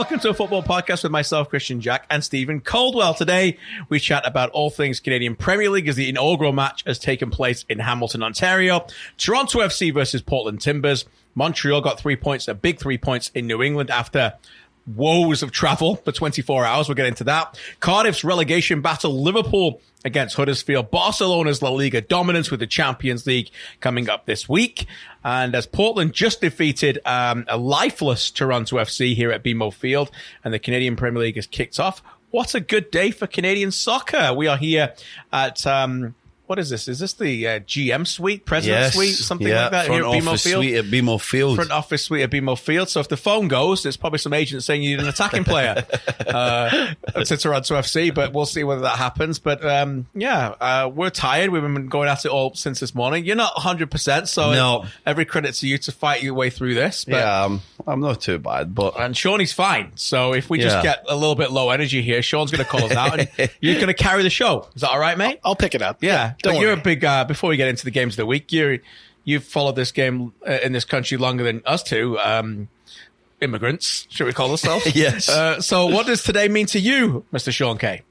welcome to a football podcast with myself, Kristian Jack, and Steven Caldwell. Today, we chat about all things Canadian Premier League as the inaugural match has taken place in Hamilton, Ontario. Toronto FC versus Portland Timbers. Montreal got 3 points, a big 3 points in New England after woes of travel for 24 hours. We'll get into that. Cardiff's relegation battle, Liverpool against Huddersfield. Barcelona's La Liga dominance with the Champions League coming up this week. And as Portland just defeated a lifeless Toronto FC here at BMO Field, and the Canadian Premier League has kicked off. What a good day for Canadian soccer. We are here at... what is this? Is this the GM suite, President suite, something like that here at BMO Field? Suite at BMO Field. Front office suite at BMO Field. So if the phone goes, there's probably some agent saying you need an attacking player to Toronto FC, but we'll see whether that happens. But we're tired. We've been going at it all since this morning. You're not 100%, so no. Every credit to you to fight your way through this. But, yeah, I'm not too bad. And Shawnee's fine. So if we just get a little bit low energy here, Sean's going to call us out, and you're going to carry the show. Is that all right, mate? I'll pick it up. Yeah. But you're a big, before we get into the games of the week, you've followed this game in this country longer than us two, immigrants, should we call ourselves? Yes. So what does today mean to you, Mr. Sean Kay?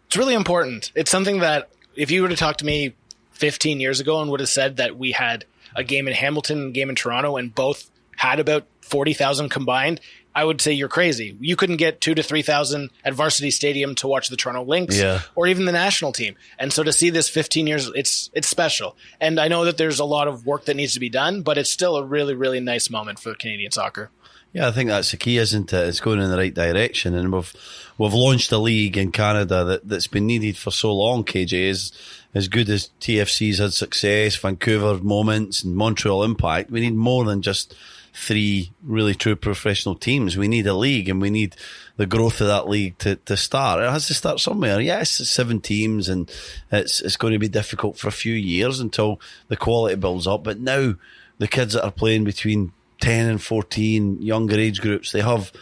It's really important. It's something that if you were to talk to me 15 years ago and would have said that we had a game in Hamilton and a game in Toronto and both had about 40,000 combined, I would say you're crazy. You couldn't get 2,000 to 3,000 at Varsity Stadium to watch the Toronto Lynx or even the national team. And so to see this 15 years, it's special. And I know that there's a lot of work that needs to be done, but it's still a really, really nice moment for Canadian soccer. Yeah, I think that's the key, isn't it? It's going in the right direction. And we've launched a league in Canada that's been needed for so long, KJ. As good as TFC's had success, Vancouver Moments and Montreal Impact, we need more than just 3 really true professional teams. We need a league, and we need the growth of that league to start. It has to start somewhere. Yes, it's 7 teams, and it's going to be difficult for a few years until the quality builds up. But now the kids that are playing between 10 and 14, younger age groups, they have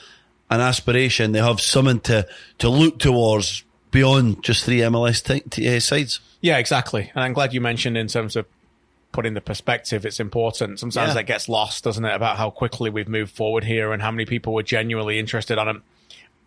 an aspiration. They have something to look towards beyond just 3 MLS sides. Yeah, exactly. And I'm glad you mentioned in terms of put in the perspective, it's important. Sometimes that gets lost, doesn't it, about how quickly we've moved forward here and how many people were genuinely interested on a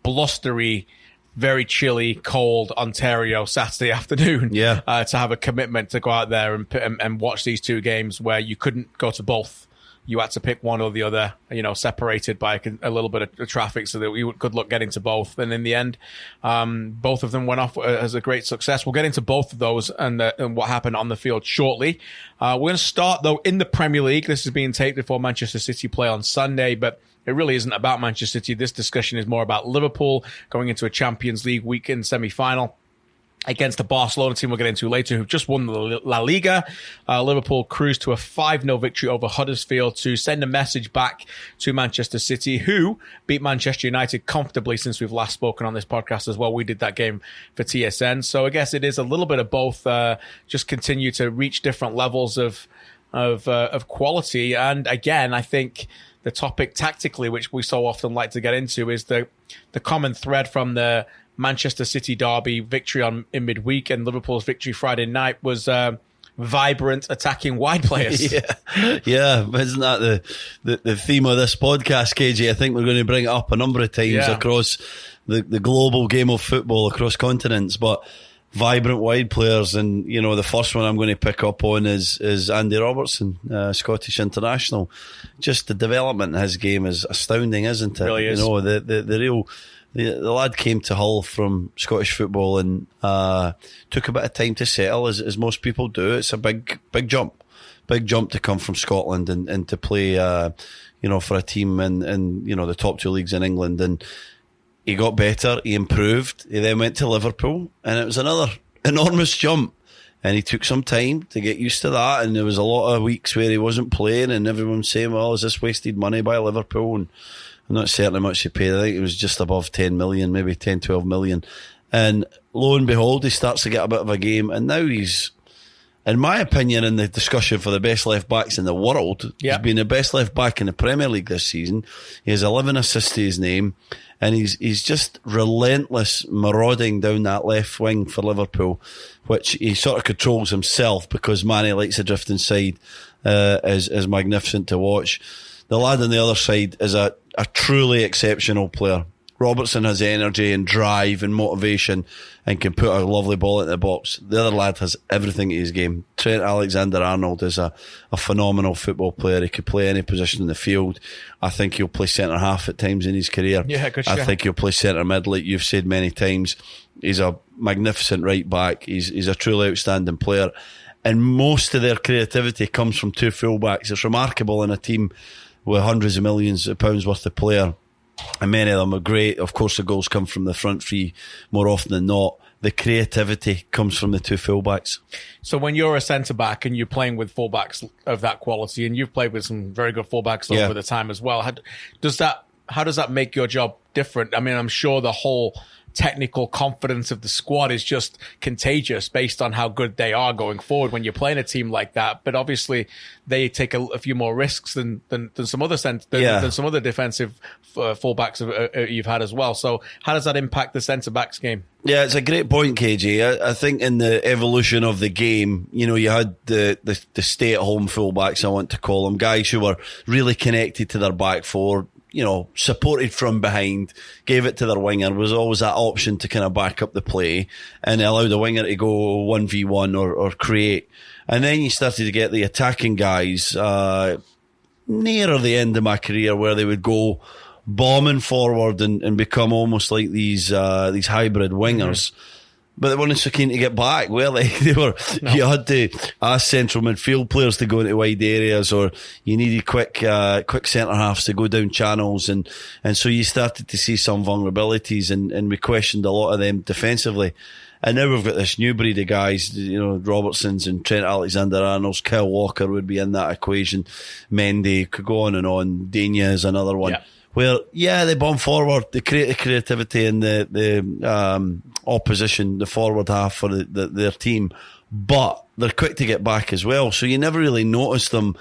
blustery, very chilly, cold Ontario Saturday afternoon to have a commitment to go out there and watch these 2 games where you couldn't go to both. You had to pick one or the other, separated by a little bit of traffic so that we could look getting to both. And in the end, both of them went off as a great success. We'll get into both of those and what happened on the field shortly. We're going to start, though, in the Premier League. This is being taped before Manchester City play on Sunday, but it really isn't about Manchester City. This discussion is more about Liverpool going into a Champions League weekend semi-final against the Barcelona team we'll get into later, who've just won the La Liga. Liverpool cruised to a 5-0 victory over Huddersfield to send a message back to Manchester City, who beat Manchester United comfortably since we've last spoken on this podcast as well. We did that game for TSN. So I guess it is a little bit of both, just continue to reach different levels of quality. And again, I think the topic tactically, which we so often like to get into, is the common thread from the Manchester City derby victory in midweek and Liverpool's victory Friday night was vibrant attacking wide players. Yeah, isn't that the theme of this podcast, KJ? I think we're going to bring it up a number of times across the global game of football across continents, but vibrant wide players. And the first one I'm going to pick up on is Andy Robertson, Scottish international. Just the development in his game is astounding, isn't it? Really is. The lad came to Hull from Scottish football and took a bit of time to settle, as most people do. It's a big jump to come from Scotland and to play, for a team in the top 2 leagues in England. And he got better, he improved. He then went to Liverpool, and it was another enormous jump. And he took some time to get used to that. And there was a lot of weeks where he wasn't playing, and everyone saying, "Well, is this wasted money by Liverpool?" And I'm not certain how much he paid. I think it was just above 10 million, maybe 10, 12 million. And lo and behold, he starts to get a bit of a game. And now he's, in my opinion, in the discussion for the best left backs in the world, he's been the best left back in the Premier League this season. He has 11 assists to his name. And he's just relentless marauding down that left wing for Liverpool, which he sort of controls himself because Manny likes a drift inside, is magnificent to watch. The lad on the other side is a truly exceptional player. Robertson has energy and drive and motivation and can put a lovely ball into the box. The other lad has everything in his game. Trent Alexander-Arnold is a phenomenal football player. He could play any position in the field. I think he'll play centre-half at times in his career. Yeah, good I shot. think he'll play centre-mid, like you've said many times. He's a magnificent right-back. He's a truly outstanding player. And most of their creativity comes from two full-backs. It's remarkable in a team with hundreds of millions of pounds worth of player. And many of them are great. Of course, the goals come from the front three more often than not. The creativity comes from the two fullbacks. So when you're a centre-back and you're playing with fullbacks of that quality, and you've played with some very good fullbacks over the time as well, how does that make your job different? I mean, I'm sure the whole technical confidence of the squad is just contagious based on how good they are going forward when you're playing a team like that. But obviously, they take a few more risks than some other than some other defensive fullbacks you've had as well. So how does that impact the centre backs game? Yeah, it's a great point, KJ. I think in the evolution of the game, you had the stay-at-home fullbacks, I want to call them, guys who were really connected to their back four, supported from behind, gave it to their winger. Was always that option to kind of back up the play and allow the winger to go 1v1 or create. And then you started to get the attacking guys nearer the end of my career where they would go bombing forward and become almost like these hybrid wingers. Mm-hmm. But they weren't so keen to get back, were they? No. You had to ask central midfield players to go into wide areas, or you needed quick centre halves to go down channels, and so you started to see some vulnerabilities, and we questioned a lot of them defensively. And now we've got this new breed of guys, Robertsons and Trent Alexander-Arnold's. Kyle Walker would be in that equation. Mendy could go on and on. Dania is another one. Yeah. Where, they bomb forward, they create the creativity in the opposition, the forward half for their team, but they're quick to get back as well. So you never really notice them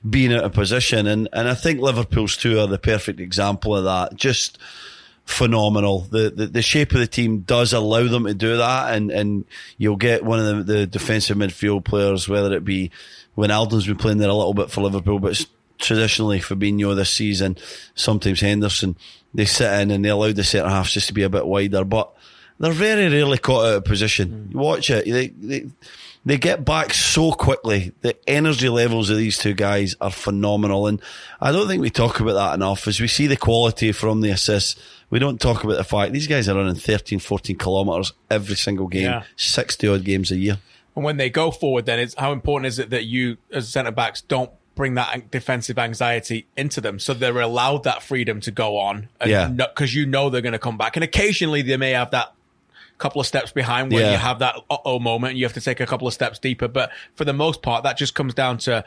being out of position. And I think Liverpool's two are the perfect example of that. Just phenomenal. The shape of the team does allow them to do that, and you'll get one of the defensive midfield players, whether it be Wijnaldum's been playing there a little bit for Liverpool, but it's traditionally Fabinho this season, sometimes Henderson, they sit in and they allow the centre halves just to be a bit wider, but they're very rarely caught out of position. You watch it, they get back so quickly. The energy levels of these two guys are phenomenal, and I don't think we talk about that enough. As we see the quality from the assists, we don't talk about the fact these guys are running 13, 14 kilometres every single game, 60 odd games a year. And when they go forward, then how important is it that you as centre backs don't bring that defensive anxiety into them, so they're allowed that freedom to go on, because they're going to come back, and occasionally they may have that couple of steps behind when you have that moment and you have to take a couple of steps deeper, but for the most part that just comes down to,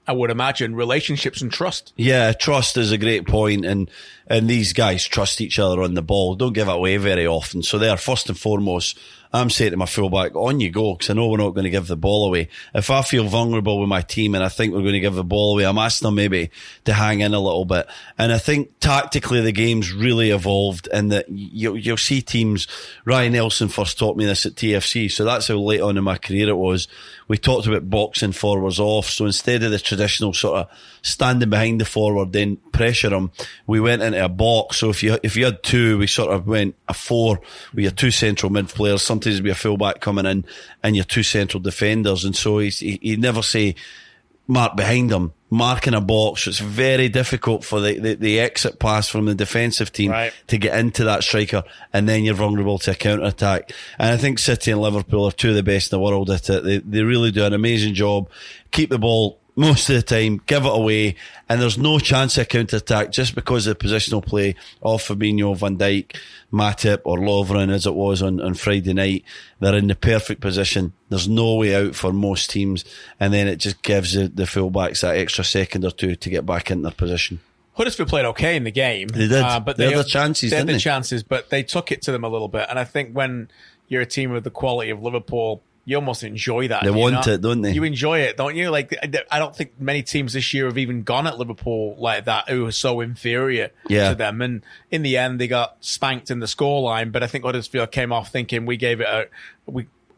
I would imagine, relationships and trust. Yeah, trust is a great point, and these guys trust each other on the ball, don't give it away very often, so they are first and foremost. I'm saying to my fullback, on you go, because I know we're not going to give the ball away. If I feel vulnerable with my team and I think we're going to give the ball away, I'm asking them maybe to hang in a little bit. And I think tactically the game's really evolved, and that you'll see teams. Ryan Nelson first taught me this at TFC, so that's how late on in my career it was. We talked about boxing forwards off, so instead of the traditional sort of standing behind the forward, then pressure them, we went into a box. So if you had two, we sort of went a four with your two central mid players. Sometimes it'd be a fullback coming in and your two central defenders. And so he'd never say mark behind them, mark in a box. It's very difficult for the exit pass from the defensive team to get into that striker, and then you're vulnerable to a counter-attack. And I think City and Liverpool are two of the best in the world at it. They really do an amazing job. Keep the ball most of the time, give it away, and there's no chance of counter-attack just because of the positional play of Fabinho, Van Dijk, Matip or Lovren, as it was on Friday night. They're in the perfect position. There's no way out for most teams, and then it just gives the fullbacks that extra second or two to get back in their position. Huddersfield played okay in the game. They did. But they had the chances, didn't they? They had the chances, but they took it to them a little bit. And I think when you're a team with the quality of Liverpool, you almost enjoy that. They want it, don't they? You enjoy it, don't you? Like, I don't think many teams this year have even gone at Liverpool like that, who are so inferior to them. And in the end, they got spanked in the scoreline. But I think Huddersfield came off thinking we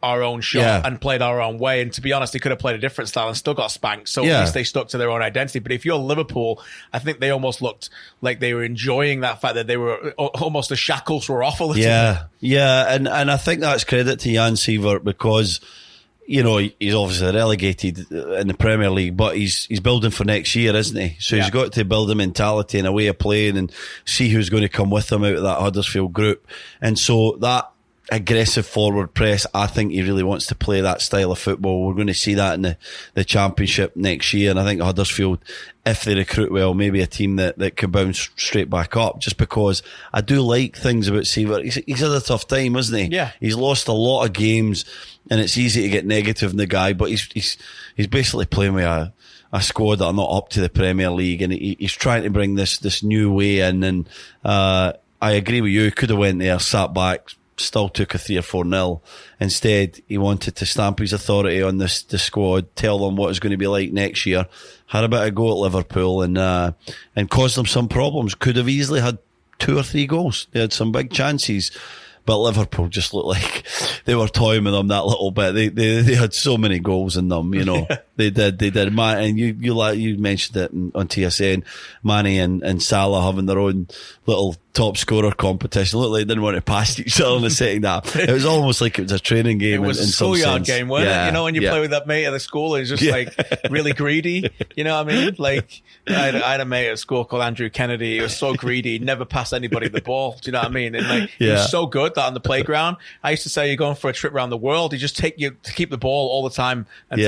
our own shot and played our own way. And to be honest, they could have played a different style and still got spanked. So at least they stuck to their own identity. But if you're Liverpool, I think they almost looked like they were enjoying that fact that they were almost the shackles were off a little bit. Yeah, and I think that's credit to Jan Sievert because, you know, he's obviously relegated in the Premier League, but he's building for next year, isn't he? So he's got to build a mentality and a way of playing and see who's going to come with him out of that Huddersfield group. And so that aggressive forward press, I think he really wants to play that style of football. We're going to see that in the Championship next year. And I think Huddersfield, if they recruit well, maybe a team that could bounce straight back up, just because I do like things about Sievert. He's had a tough time, hasn't he? Yeah. He's lost a lot of games and it's easy to get negative in the guy, but he's basically playing with a squad that are not up to the Premier League, and he's trying to bring this new way in. And I agree with you. He could have went there, sat back, still took a 3 or 4-0. Instead, he wanted to stamp his authority on the squad, tell them what it's going to be like next year. Had a bit of go at Liverpool and caused them some problems. Could have easily had 2 or 3 goals. They had some big chances. But Liverpool just looked like they were toying with them that little bit. They had so many goals in them, you know. They did. And you mentioned it on TSN, Mane and Salah having their own little top scorer competition. Looked like they didn't want to pass each other in the second half. It was almost like it was a training game. It was in a schoolyard game, wasn't it? You know, when you play with that mate at the school, he's just like really greedy. You know what I mean? Like I had a mate at school called Andrew Kennedy. He was so greedy, he'd never pass anybody the ball. Do you know what I mean? And like he was so good that on the playground, I used to say, you're going for a trip around the world, you just take you to keep the ball all the time. And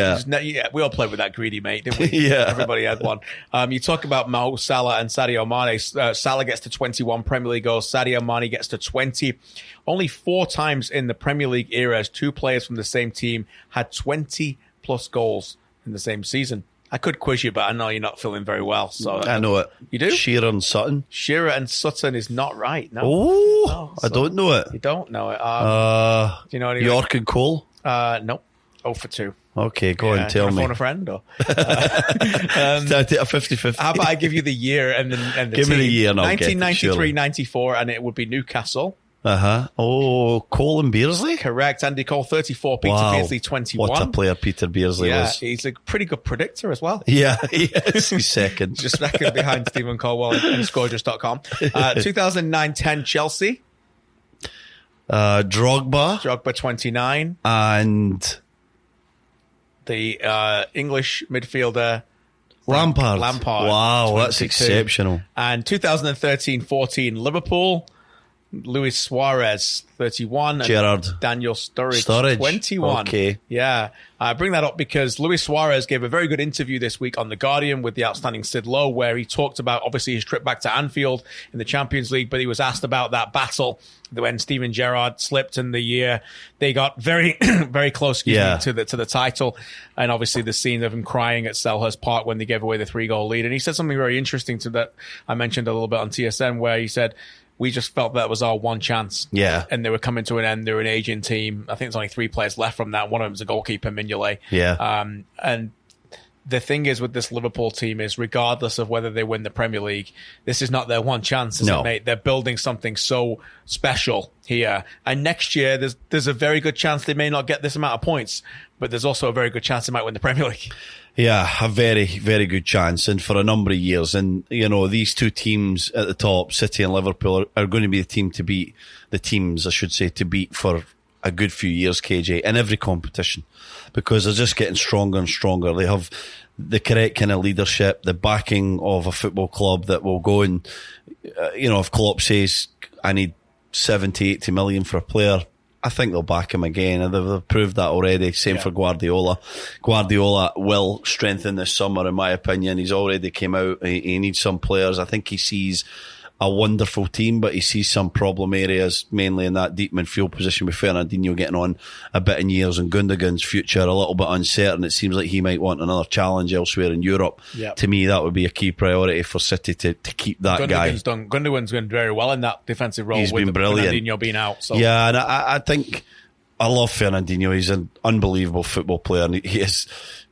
we all played with that greedy mate, didn't we? Everybody had one. You talk about Mo Salah and Sadio Mane. Salah gets to 21 Premier League goals. Sadio Mane gets to 20. Only 4 times in the Premier League era has 2 players from the same team had 20 plus goals in the same season. I could quiz you, but I know you're not feeling very well. So I know it. You do? Shearer and Sutton. Shearer and Sutton is not right. No. Oh, no, I don't know it. You don't know it. Do you know anything? York and Cole? No. 0 for 2. Okay, go on, tell me. Phone a friend, or take a 50-50. How about I give you the year and the give team? me the year, and I'll get it, 1993-94, and it would be Newcastle. Oh, Cole and Beersley? Correct. Andy Cole 34, Peter Beersley 21. What a player Peter Beersley was. He's a pretty good predictor as well. Yeah, he is. He's second. Just second behind Stephen Caldwell and Scorers.com. 2009-10 Chelsea. Drogba 29. And the English midfielder Lampard. Wow, 22. That's exceptional. And 2013-14 Liverpool. Luis Suarez, 31. Gerrard. Daniel Sturridge, 21. Okay. Yeah. I bring that up because Luis Suarez gave a very good interview this week on The Guardian with the outstanding Sid Lowe, where he talked about, obviously, his trip back to Anfield in the Champions League, but he was asked about that battle when Steven Gerrard slipped in the year. They got very, very close to the title. And obviously the scene of him crying at Selhurst Park when they gave away the 3-goal lead. And he said something very interesting to that I mentioned a little bit on TSN, where he said, we just felt that was our one chance. Yeah. And they were coming to an end. They're an aging team. I think there's only 3 players left from that. One of them is a goalkeeper, Mignolet. Yeah. And the thing is with this Liverpool team is, regardless of whether they win the Premier League, this is not their one chance, is it, mate? They're building something so special here. And next year, there's a very good chance they may not get this amount of points, but there's also a very good chance they might win the Premier League. Yeah, a very, very good chance, and for a number of years. And, you know, these 2 teams at the top, City and Liverpool, are going to be the teams, I should say, to beat for a good few years, KJ, in every competition, because they're just getting stronger and stronger. They have the correct kind of leadership, the backing of a football club that will go and, you know, if Klopp says, I need 70, 80 million for a player, I think they'll back him again. They've proved that already. Same for Guardiola. Guardiola will strengthen this summer, in my opinion. He's already came out. He needs some players. I think he sees a wonderful team, but he sees some problem areas, mainly in that deep midfield position, with Fernandinho getting on a bit in years and Gundogan's future a little bit uncertain. It seems like he might want another challenge elsewhere in Europe. Yep. To me, that would be a key priority for City to keep that guy. Gundogan's done very well in that defensive role. He's been brilliant. Fernandinho being out. So. Yeah, and I think I love Fernandinho. He's an unbelievable football player, and he is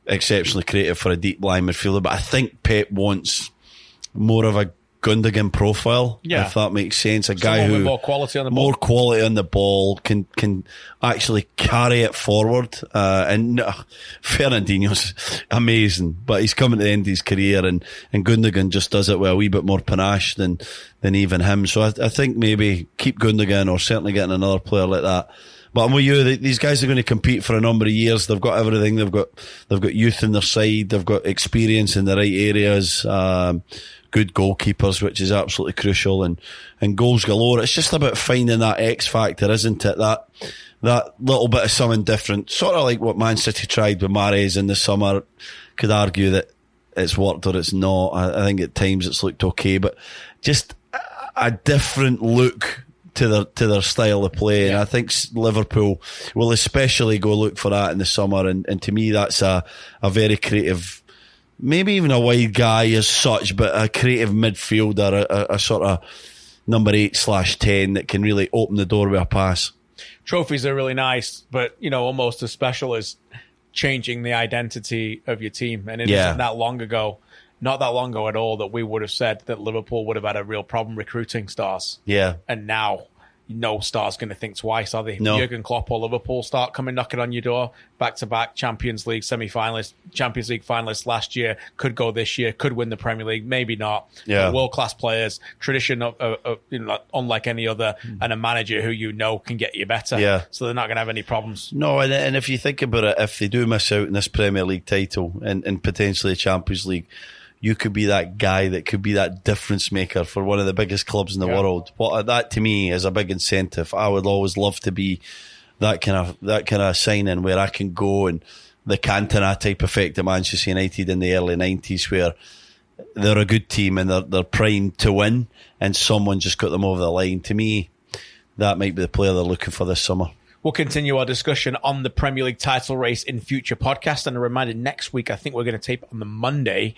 exceptionally creative for a deep line midfielder. But I think Pep wants more of a Gundogan profile, Yeah. if that makes sense. A guy Someone who with more quality on the ball. more quality on the ball, can actually carry it forward. And Fernandinho's amazing, but he's coming to the end of his career, and Gundogan just does it with a wee bit more panache than even him. So I think maybe keep Gundogan, or certainly getting another player like that. But I'm with you. These guys are going to compete for a number of years. They've got everything. They've got youth on their side. They've got experience in the right areas. Good goalkeepers, which is absolutely crucial, and goals galore. It's just about finding that X factor, isn't it? That little bit of something different, sort of like what Man City tried with Mahrez in the summer. Could argue that it's worked or it's not. I think at times it's looked okay, but just a different look to their style of play. And I think Liverpool will especially go look for that in the summer. And to me, that's a very creative, maybe even a wide guy as such, but a creative midfielder, a sort of number 8/10 that can really open the door with a pass. Trophies are really nice, but almost as special as changing the identity of your team. And it isn't that long ago, not that long ago at all, that we would have said that Liverpool would have had a real problem recruiting stars. Yeah. And now no star's going to think twice, are they? No. Jurgen Klopp or Liverpool start coming knocking on your door, back-to-back Champions League semi-finalists, Champions League finalists last year, could go this year, could win the Premier League, maybe not. Yeah. World-class players, tradition of unlike any other, and a manager who can get you better. Yeah. So they're not going to have any problems. No, and if you think about it, if they do miss out in this Premier League title and potentially a Champions League, you could be that guy that could be that difference maker for one of the biggest clubs in the world. That to me is a big incentive. I would always love to be that kind of signing where I can go, and the Cantona type effect at Manchester United in the early 90s, where they're a good team and they're primed to win, and someone just got them over the line. To me, that might be the player they're looking for this summer. We'll continue our discussion on the Premier League title race in future podcasts. And a reminder, next week, I think we're going to tape on the Monday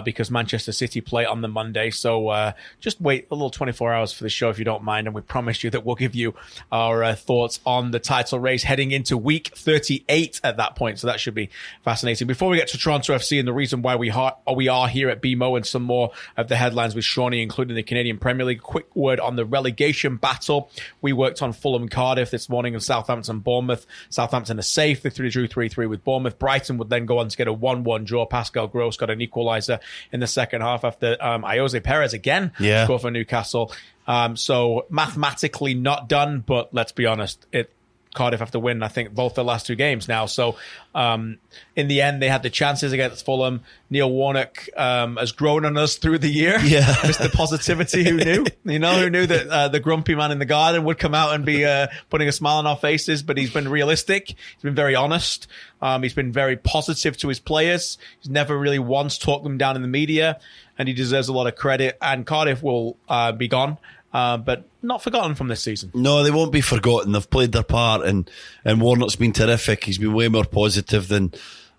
because Manchester City play on the Monday. So just wait a little 24 hours for the show if you don't mind. And we promise you that we'll give you our thoughts on the title race heading into week 38 at that point. So that should be fascinating. Before we get to Toronto FC and the reason why we are here at BMO and some more of the headlines with Shawnee, including the Canadian Premier League, quick word on the relegation battle. We worked on Fulham Cardiff this morning and Southampton Bournemouth. Southampton are safe. They drew 3-3 with Bournemouth. Brighton would then go on to get a 1-1 draw. Pascal Gross got an equaliser in the second half after Jose Perez again scored for Newcastle. So mathematically not done, but let's be honest, Cardiff have to win, I think, both the last two games now. So in the end, they had the chances against Fulham. Neil Warnock has grown on us through the year. Yeah. Mr. Positivity, who knew? Who knew that the grumpy man in the garden would come out and be putting a smile on our faces, but he's been realistic. He's been very honest. He's been very positive to his players. He's never really once talked them down in the media, and he deserves a lot of credit. And Cardiff will be gone. But not forgotten from this season. No, they won't be forgotten. They've played their part, and Warnock's been terrific. He's been way more positive than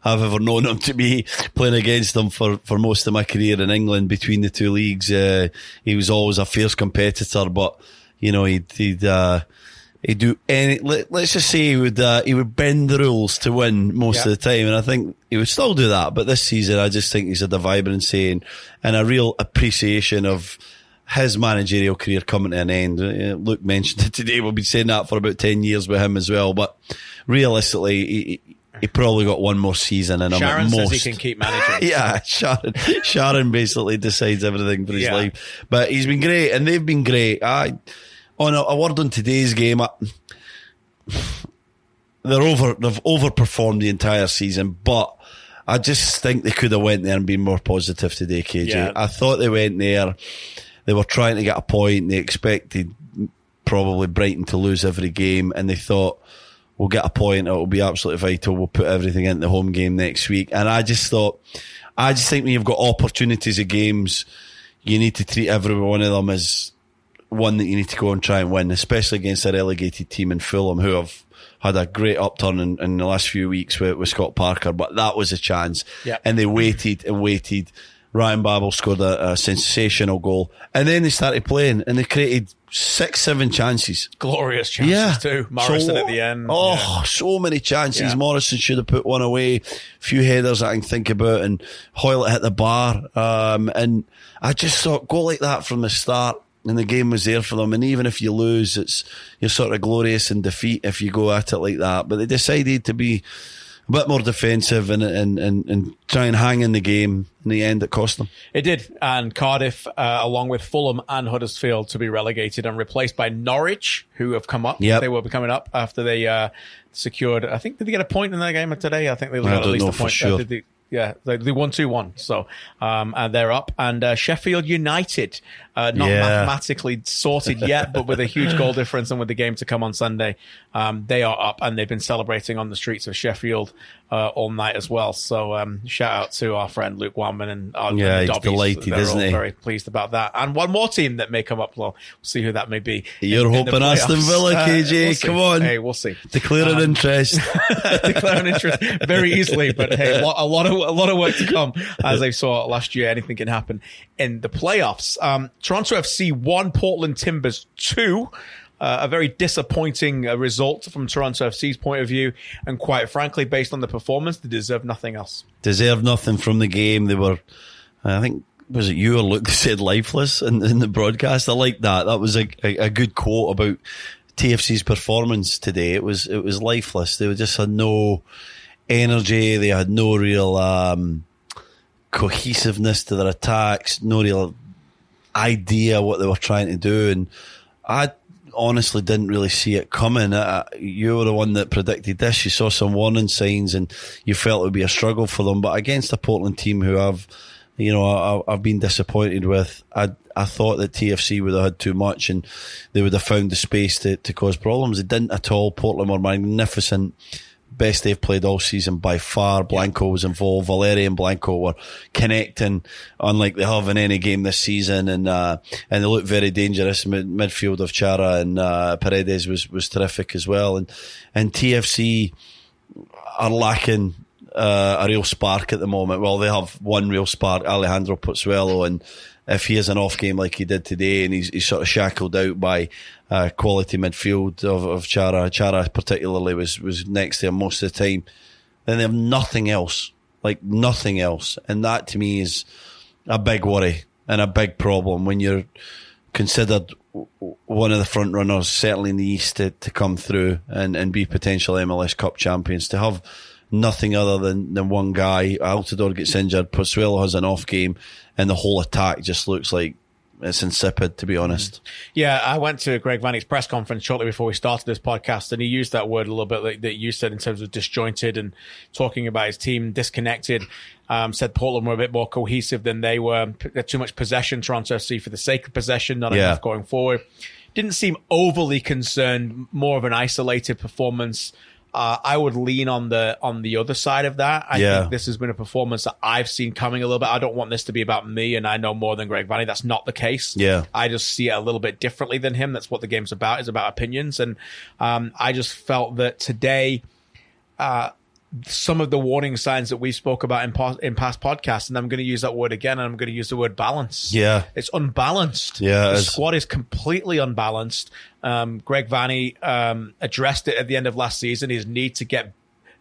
I've ever known him to be, playing against them for most of my career in England between the two leagues. He was always a fierce competitor, but he'd do any. Let's just say he would bend the rules to win most of the time, and I think he would still do that. But this season, I just think he's had a vibrancy and a real appreciation of his managerial career coming to an end. Luke mentioned it today. We've been saying that for about 10 years with him as well. But realistically, he probably got one more season in him. Sharon says he can keep managing. Yeah, Sharon basically decides everything for his life. But he's been great, and they've been great. On a word on today's game, they've overperformed the entire season, but I just think they could have went there and been more positive today, KJ. Yeah. I thought they went there. They were trying to get a point. They expected probably Brighton to lose every game, and they thought, we'll get a point. It'll be absolutely vital. We'll put everything into the home game next week. And I just think when you've got opportunities of games, you need to treat every one of them as one that you need to go and try and win, especially against a relegated team in Fulham, who have had a great upturn in the last few weeks with Scott Parker. But that was a chance. Yep. And they waited and waited. Ryan Babel scored a sensational goal. And then they started playing and they created 6-7 chances. Glorious chances too. Morrison at the end. So many chances. Morrison should have put one away. A few headers I can think about, and Hoylett hit the bar. And I just thought, go like that from the start, and the game was there for them. And even if you lose, you're sort of glorious in defeat if you go at it like that. But they decided to be a bit more defensive and try and hang in the game. In the end, it cost them. It did. And Cardiff, along with Fulham and Huddersfield, to be relegated and replaced by Norwich, who have come up. Yep. They will be coming up after they secured, I think, did they get a point in their game today? I think they got at least a point. Sure. They won 2-1. So, and they're up. And Sheffield United, not mathematically sorted yet, but with a huge goal difference and with the game to come on Sunday, they are up, and they've been celebrating on the streets of Sheffield all night as well. So, shout out to our friend Luke Wildman and he's Dobbies. delighted, They're isn't all he? Very pleased about that. And one more team that may come up. Well, we'll see who that may be. You're hoping Aston Villa, KJ. Come on. Hey, we'll see. Declare an interest. Declare an interest very easily, but hey, a lot of work to come. As I saw last year, anything can happen in the playoffs. Toronto FC 1, Portland Timbers 2. A very disappointing result from Toronto FC's point of view, and quite frankly, based on the performance, they deserve nothing else. Deserve nothing from the game. They were, I think, was it you or Luke that said lifeless in the broadcast? I like that. That was a good quote about TFC's performance today. It was lifeless. They just had no energy. They had no real cohesiveness to their attacks, no real idea what they were trying to do. And I honestly didn't really see it coming. You were the one that predicted this. You saw some warning signs and you felt it would be a struggle for them. But against a Portland team who I've been disappointed with, I thought that TFC would have had too much and they would have found the space to cause problems. They didn't at all. Portland were magnificent. Best they've played all season by far. Blanco was involved. Valeri and Blanco were connecting unlike they have in any game this season, and they looked very dangerous. Midfield of Chara and Paredes was terrific as well, and TFC are lacking a real spark at the moment. Well, they have one real spark, Alejandro Pozzuelo, and if he has an off game like he did today and he's sort of shackled out by quality midfield of Chara particularly was next to him most of the time, then they have nothing else, like nothing else. And that to me is a big worry and a big problem when you're considered one of the front runners, certainly in the East, to come through and be potential MLS Cup champions. To have nothing other than one guy, Altidore gets injured, Pozzuelo has an off game, and the whole attack just looks like it's insipid, to be honest. Yeah, I went to Greg Vanny's press conference shortly before we started this podcast, and he used that word a little bit like that you said in terms of disjointed and talking about his team disconnected. Said Portland were a bit more cohesive than they were. Too much possession, Toronto FC, for the sake of possession, not enough going forward. Didn't seem overly concerned, more of an isolated performance. I would lean on the other side of that. I think this has been a performance that I've seen coming a little bit. I don't want this to be about me and I know more than Greg Vanny. That's not the case. Yeah, I just see it a little bit differently than him. That's what the game's about. It's about opinions. And I just felt that today, some of the warning signs that we spoke about in past podcasts, and I'm going to use that word again, and I'm going to use the word balance. Yeah. It's unbalanced. Yeah. The squad is completely unbalanced. Greg Vanny addressed it at the end of last season, his need to get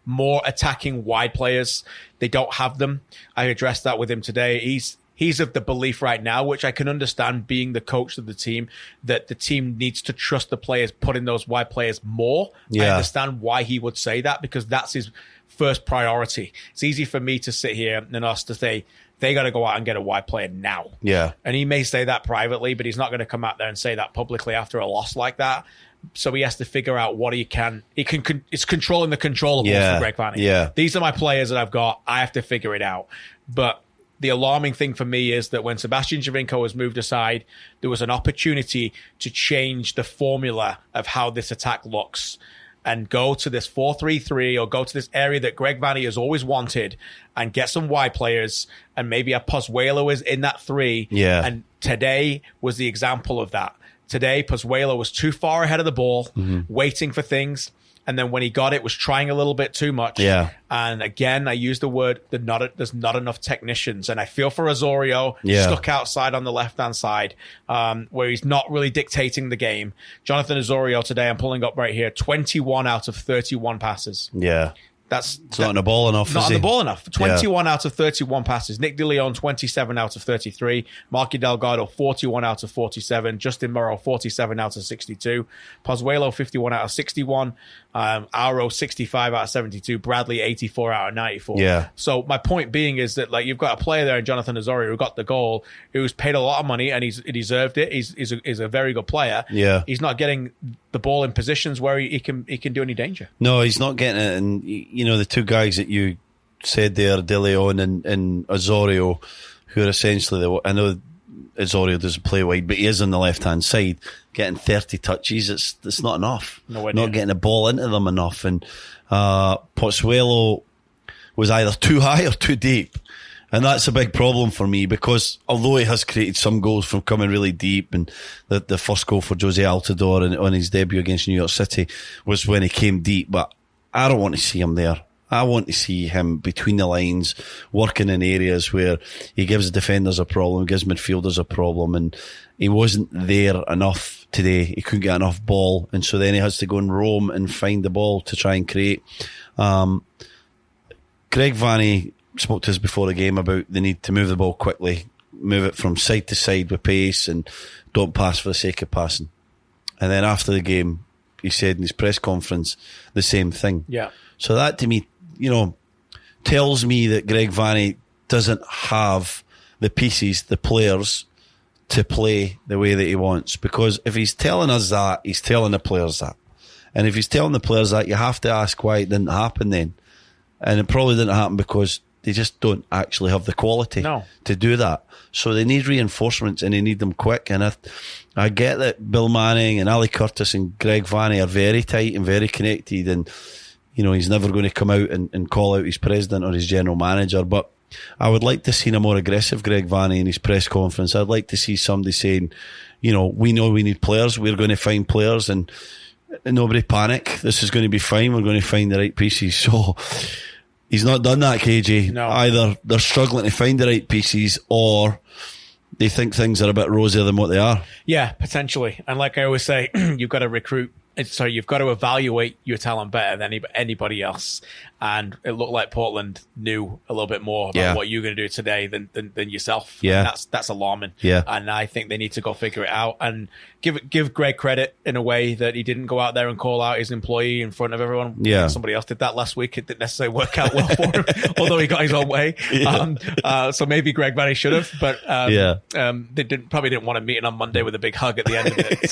more attacking wide players. They don't have them. I addressed that with him today. He's of the belief right now, which I can understand being the coach of the team, that the team needs to trust the players, put in those wide players more. I understand why he would say that, because that's his first priority. It's easy for me to sit here and us to say, they got to go out and get a wide player now. Yeah. And he may say that privately, but he's not going to come out there and say that publicly after a loss like that. So he has to figure out what he can. It's controlling the controllables for Greg Vanny. Yeah. These are my players that I've got. I have to figure it out. But the alarming thing for me is that when Sebastian Giovinco was moved aside, there was an opportunity to change the formula of how this attack looks and go to this 4-3-3 or go to this area that Greg Vanny has always wanted and get some wide players, and maybe a Pozzuelo is in that 3. Yeah. And today was the example of that. Today, Pozzuelo was too far ahead of the ball, waiting for things. and then when he got it, was trying a little bit too much. Yeah. And again, I use the word there's not enough technicians, and I feel for Osorio, stuck outside on the left-hand side, where he's not really dictating the game. Jonathan Osorio today, I'm pulling up right here, 21 out of 31 passes. Yeah. That's not on the ball enough. Not on the ball enough. 21 out of 31 passes. Nick DeLeon, 27 out of 33. Marky Delgado, 41 out of 47. Justin Morrow, 47 out of 62. Pozuelo, 51 out of 61. Auro, 65 out of 72. Bradley, 84 out of 94. Yeah. So my point being is that like you've got a player there in Jonathan Osorio who got the goal, who's paid a lot of money and he deserved it. He's a very good player. Yeah. He's not getting the ball in positions where he can do any danger. No, he's not getting it. And you know, the two guys that you said there, De Leon and Osorio, who are essentially I know Osorio doesn't play wide, but he is on the left hand side, getting 30 touches. It's not enough. Not getting the ball into them enough. And Pozuelo was either too high or too deep. And that's a big problem for me, because although he has created some goals from coming really deep, and the first goal for Jose Altidore on his debut against New York City was when he came deep, but I don't want to see him there. I want to see him between the lines, working in areas where he gives defenders a problem, gives midfielders a problem, and he wasn't there enough today. He couldn't get enough ball, and so then he has to go and roam and find the ball to try and create. Greg Vanny spoke to us before the game about the need to move the ball quickly, move it from side to side with pace, and don't pass for the sake of passing. And then after the game, he said in his press conference the same thing. Yeah. So that to me, tells me that Greg Vanny doesn't have the pieces, the players, to play the way that he wants. Because if he's telling us that, he's telling the players that. And if he's telling the players that, you have to ask why it didn't happen then. And it probably didn't happen because they just don't actually have the quality to do that. So they need reinforcements, and they need them quick. And I get that Bill Manning and Ali Curtis and Greg Vanny are very tight and very connected, and he's never going to come out and call out his president or his general manager. But I would like to see a more aggressive Greg Vanny in his press conference. I'd like to see somebody saying, we know we need players. We're going to find players, and nobody panic. This is going to be fine. We're going to find the right pieces. So he's not done that, KJ. No. Either they're struggling to find the right pieces, or they think things are a bit rosier than what they are. Yeah, potentially. And like I always say, you've got to recruit. So you've got to evaluate your talent better than anybody else. And it looked like Portland knew a little bit more about what you're going to do today than yourself. Yeah. And that's alarming. Yeah. And I think they need to go figure it out and give Greg credit in a way that he didn't go out there and call out his employee in front of everyone. Yeah. Somebody else did that last week. It didn't necessarily work out well for him, although he got his own way. Yeah. So maybe Greg Vanny should have, but they probably didn't want to meet on Monday with a big hug at the end of it.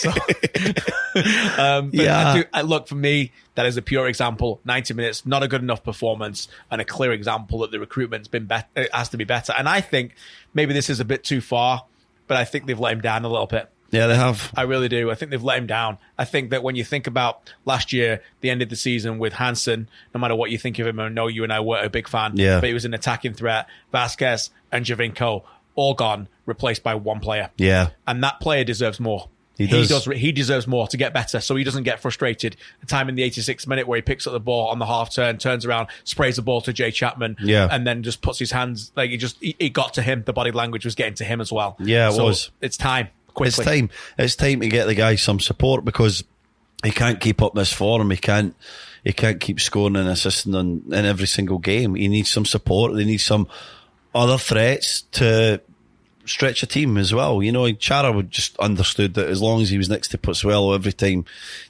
So, look, for me, that is a pure example. 90 minutes, not a good enough performance, and a clear example that the recruitment's been has to be better. And I think maybe this is a bit too far, but I think they've let him down a little bit. Yeah, they have. I really do. I think they've let him down. I think that when you think about last year, the end of the season with Hansen, no matter what you think of him, I know you and I were a big fan, but he was an attacking threat. Vasquez and Javinko, all gone, replaced by one player. Yeah. And that player deserves more. He deserves more to get better, so he doesn't get frustrated. The time in the 86th minute where he picks up the ball on the half turn, turns around, sprays the ball to Jay Chapman, and then just puts his hands like it got to him. The body language was getting to him as well. Yeah, it was. It's time. Quickly. It's time to get the guy some support, because he can't keep up this form. He can't keep scoring and assisting in every single game. He needs some support. They need some other threats to stretch a team as well. Chara would just understood that as long as he was next to Pozuelo every time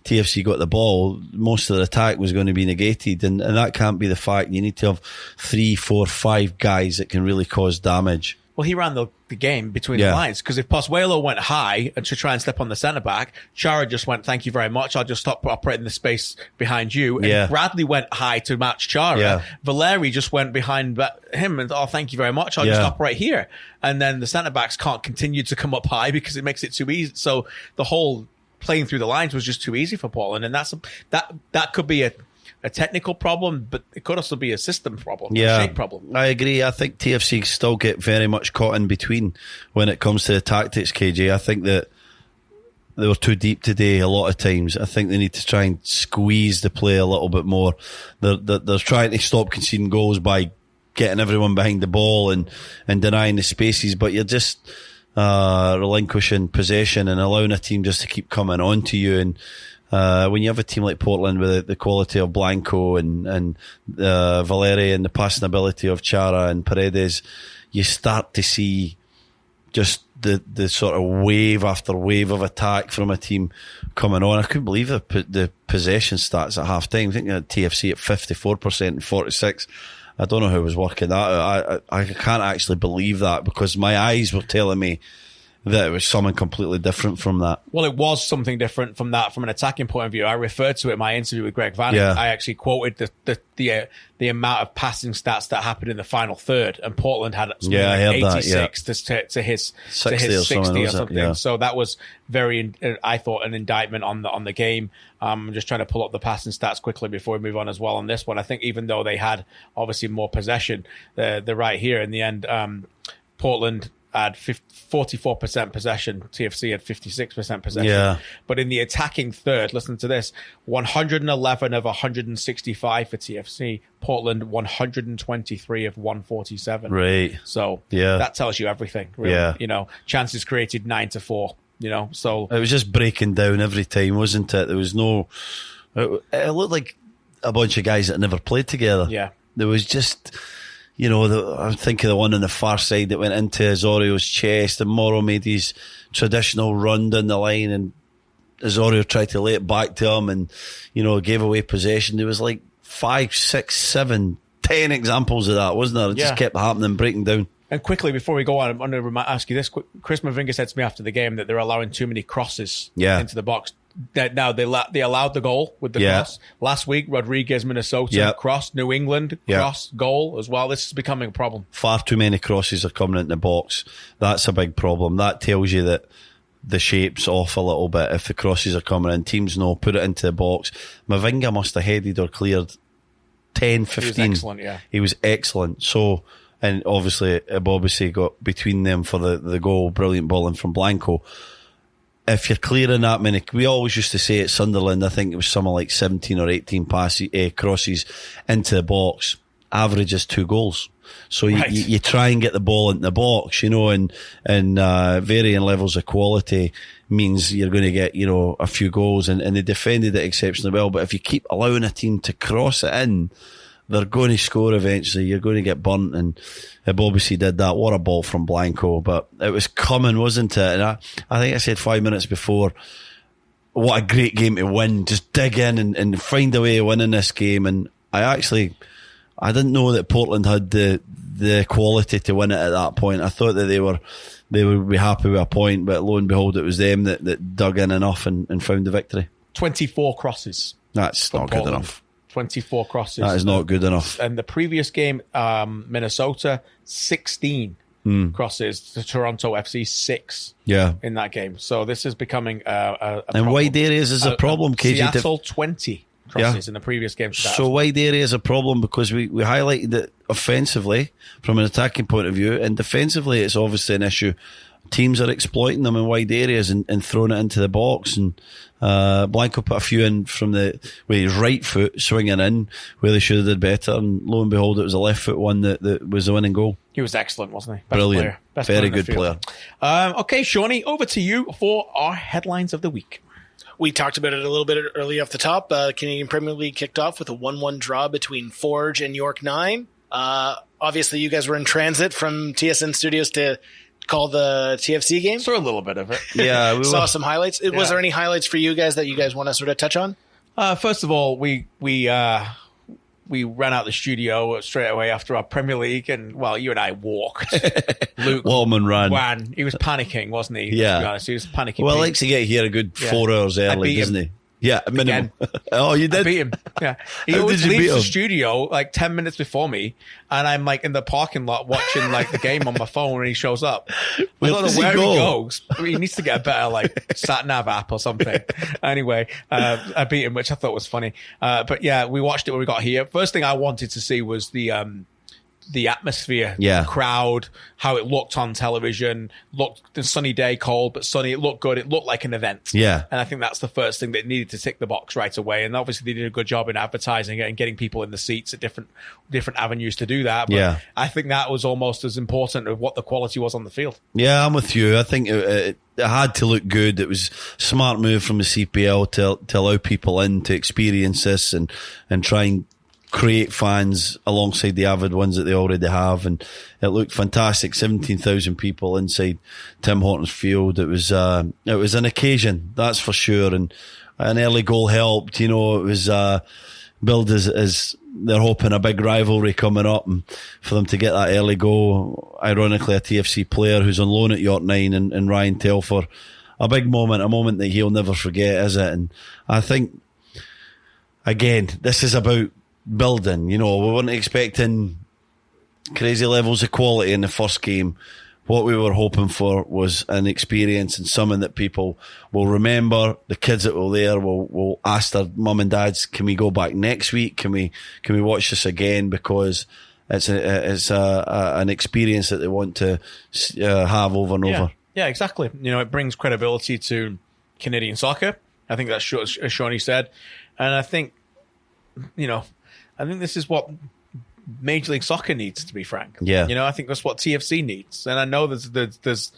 TFC got the ball, most of the attack was going to be negated, and that can't be the fact. You need to have 3, 4, 5 guys that can really cause damage. Well, he ran the game between the lines, because if Pozuelo went high and to try and step on the centre back, Chara just went, "Thank you very much. I'll just stop operating the space behind you." And Bradley went high to match Chara. Yeah. Valeri just went behind him and, "Oh, thank you very much. I'll just operate here." And then the centre backs can't continue to come up high because it makes it too easy. So the whole playing through the lines was just too easy for Portland, and that could be a technical problem, but it could also be a system problem, a shape problem. I agree. I think TFC still get very much caught in between when it comes to the tactics, KJ. I think that they were too deep today a lot of times. I think they need to try and squeeze the play a little bit more. They're trying to stop conceding goals by getting everyone behind the ball and denying the spaces, but you're just relinquishing possession and allowing a team just to keep coming on to you. And when you have a team like Portland with the quality of Blanco and Valeri and the passing ability of Chara and Paredes, you start to see just the sort of wave after wave of attack from a team coming on. I couldn't believe the possession stats at half time. I think TFC at 54% and 46%. I don't know who was working that out. I can't actually believe that, because my eyes were telling me that it was something completely different from that. Well, it was something different from that from an attacking point of view. I referred to it in my interview with Greg Vanning. Yeah. I actually quoted the amount of passing stats that happened in the final third, and Portland had something like 86 to his 60 or something. Yeah. So that was very, I thought, an indictment on the game. I'm just trying to pull up the passing stats quickly before we move on as well on this one. I think even though they had obviously more possession, they're right here in the end. Portland had 44% possession. TFC had 56% possession. Yeah. But in the attacking third, listen to this, 111 of 165 for TFC. Portland, 123 of 147. Right. So yeah, that tells you everything, really. Yeah. You know, chances created 9-4, you know, so. It was just breaking down every time, wasn't it? There was no... It looked like a bunch of guys that never played together. Yeah. There was just... You know, I'm thinking of the one on the far side that went into Osorio's chest, and Morrow made his traditional run down the line, and Osorio tried to lay it back to him and, you know, gave away possession. There was like 5, 6, 7, 10 examples of that, wasn't there? It just kept happening, breaking down. And quickly, before we go on, I'm going to ask you this. Chris Mavinga said to me after the game that they're allowing too many crosses into the box. Now they allowed the goal with the cross. Last week, Rodriguez, Minnesota, cross. New England, cross, goal as well. This is becoming a problem. Far too many crosses are coming into the box. That's a big problem. That tells you that the shape's off a little bit. If the crosses are coming in, teams know, put it into the box. Mavinga must have headed or cleared 10, 15. He was excellent, yeah. He was excellent. So, and obviously, Bobby got between them for the goal. Brilliant balling from Blanco. If you're clearing that many, we always used to say at Sunderland, I think it was something like 17 or 18 crosses into the box, average is 2 goals. So you try and get the ball into the box, you know, and varying levels of quality means you're going to get, you know, a few goals, and they defended it exceptionally well. But if you keep allowing a team to cross it in, they're going to score eventually. You're going to get burnt, and obviously did that. What a ball from Blanco, but it was coming, wasn't it? And I think I said 5 minutes before, what a great game to win. Just dig in and find a way of winning this game. And I didn't know that Portland had the quality to win it at that point. I thought that they would be happy with a point, but lo and behold, it was them that dug in enough and found the victory. 24 crosses. That's not good enough. 24 crosses. That is not good enough. And the previous game, Minnesota, 16 crosses to Toronto FC, 6 in that game. So this is becoming a and wide areas is a problem, KG. Seattle, 20 crosses in the previous game. So wide area is a problem because we highlighted it offensively from an attacking point of view, and defensively it's obviously an issue. Teams are exploiting them in wide areas and throwing it into the box, and Blanco put a few in with his right foot swinging in where they should have did better, and lo and behold, it was a left foot one that was the winning goal. He was excellent, wasn't he? Brilliant. Very good player. Okay, Shawnee, over to you for our headlines of the week. We talked about it a little bit early off the top. Canadian Premier League kicked off with a 1-1 draw between Forge and York 9. Obviously, you guys were in transit from TSN Studios to call the TFC game. Saw a little bit of it. Yeah, we saw some highlights. Was there any highlights for you guys that you guys want to sort of touch on? First of all, we ran out the studio straight away after our Premier League, and well, you and I walked. Luke Wallman ran. He was panicking, wasn't he? Yeah, to be honest, he was panicking. Well, likes to get here a good 4 hours early, doesn't he? Yeah, minimum. Oh, you did? I beat him. Yeah. He always leaves the studio like 10 minutes before me, and I'm like in the parking lot watching like the game on my phone, and he shows up. I don't know where he goes. He needs to get a better like sat-nav app or something. Anyway, I beat him, which I thought was funny. But yeah, we watched it when we got here. First thing I wanted to see was the the atmosphere, Yeah. the crowd, how it looked on television, looked the sunny day, cold but sunny. It looked good. It looked like an event. Yeah. And I think that's the first thing that needed to tick the box right away. And obviously they did a good job in advertising it and getting people in the seats at different avenues to do that. But Yeah. I think that was almost as important as what the quality was on the field. Yeah, I'm with you. I think it had to look good. It was a smart move from the CPL to allow people in to experience this and try and create fans alongside the avid ones that they already have. And it looked fantastic. 17,000 people inside Tim Hortons Field. It was an occasion, that's for sure. And an early goal helped. You know, it was billed as they're hoping a big rivalry coming up, and for them to get that early goal, ironically a TFC player who's on loan at York 9 and Ryan Telfer, a big moment, a moment that he'll never forget, is it? And I think, again, this is about building. You know, we weren't expecting crazy levels of quality in the first game. What we were hoping for was an experience and something that people will remember. The kids that were there will ask their mum and dads, "Can we go back next week? Can we watch this again?" Because it's an experience that they want to have over and over. Yeah, exactly. You know, it brings credibility to Canadian soccer. I think that's as Shawnee said, and I think, you know, I think this is what Major League Soccer needs, to be frank. Yeah. You know, I think that's what TFC needs. And I know there's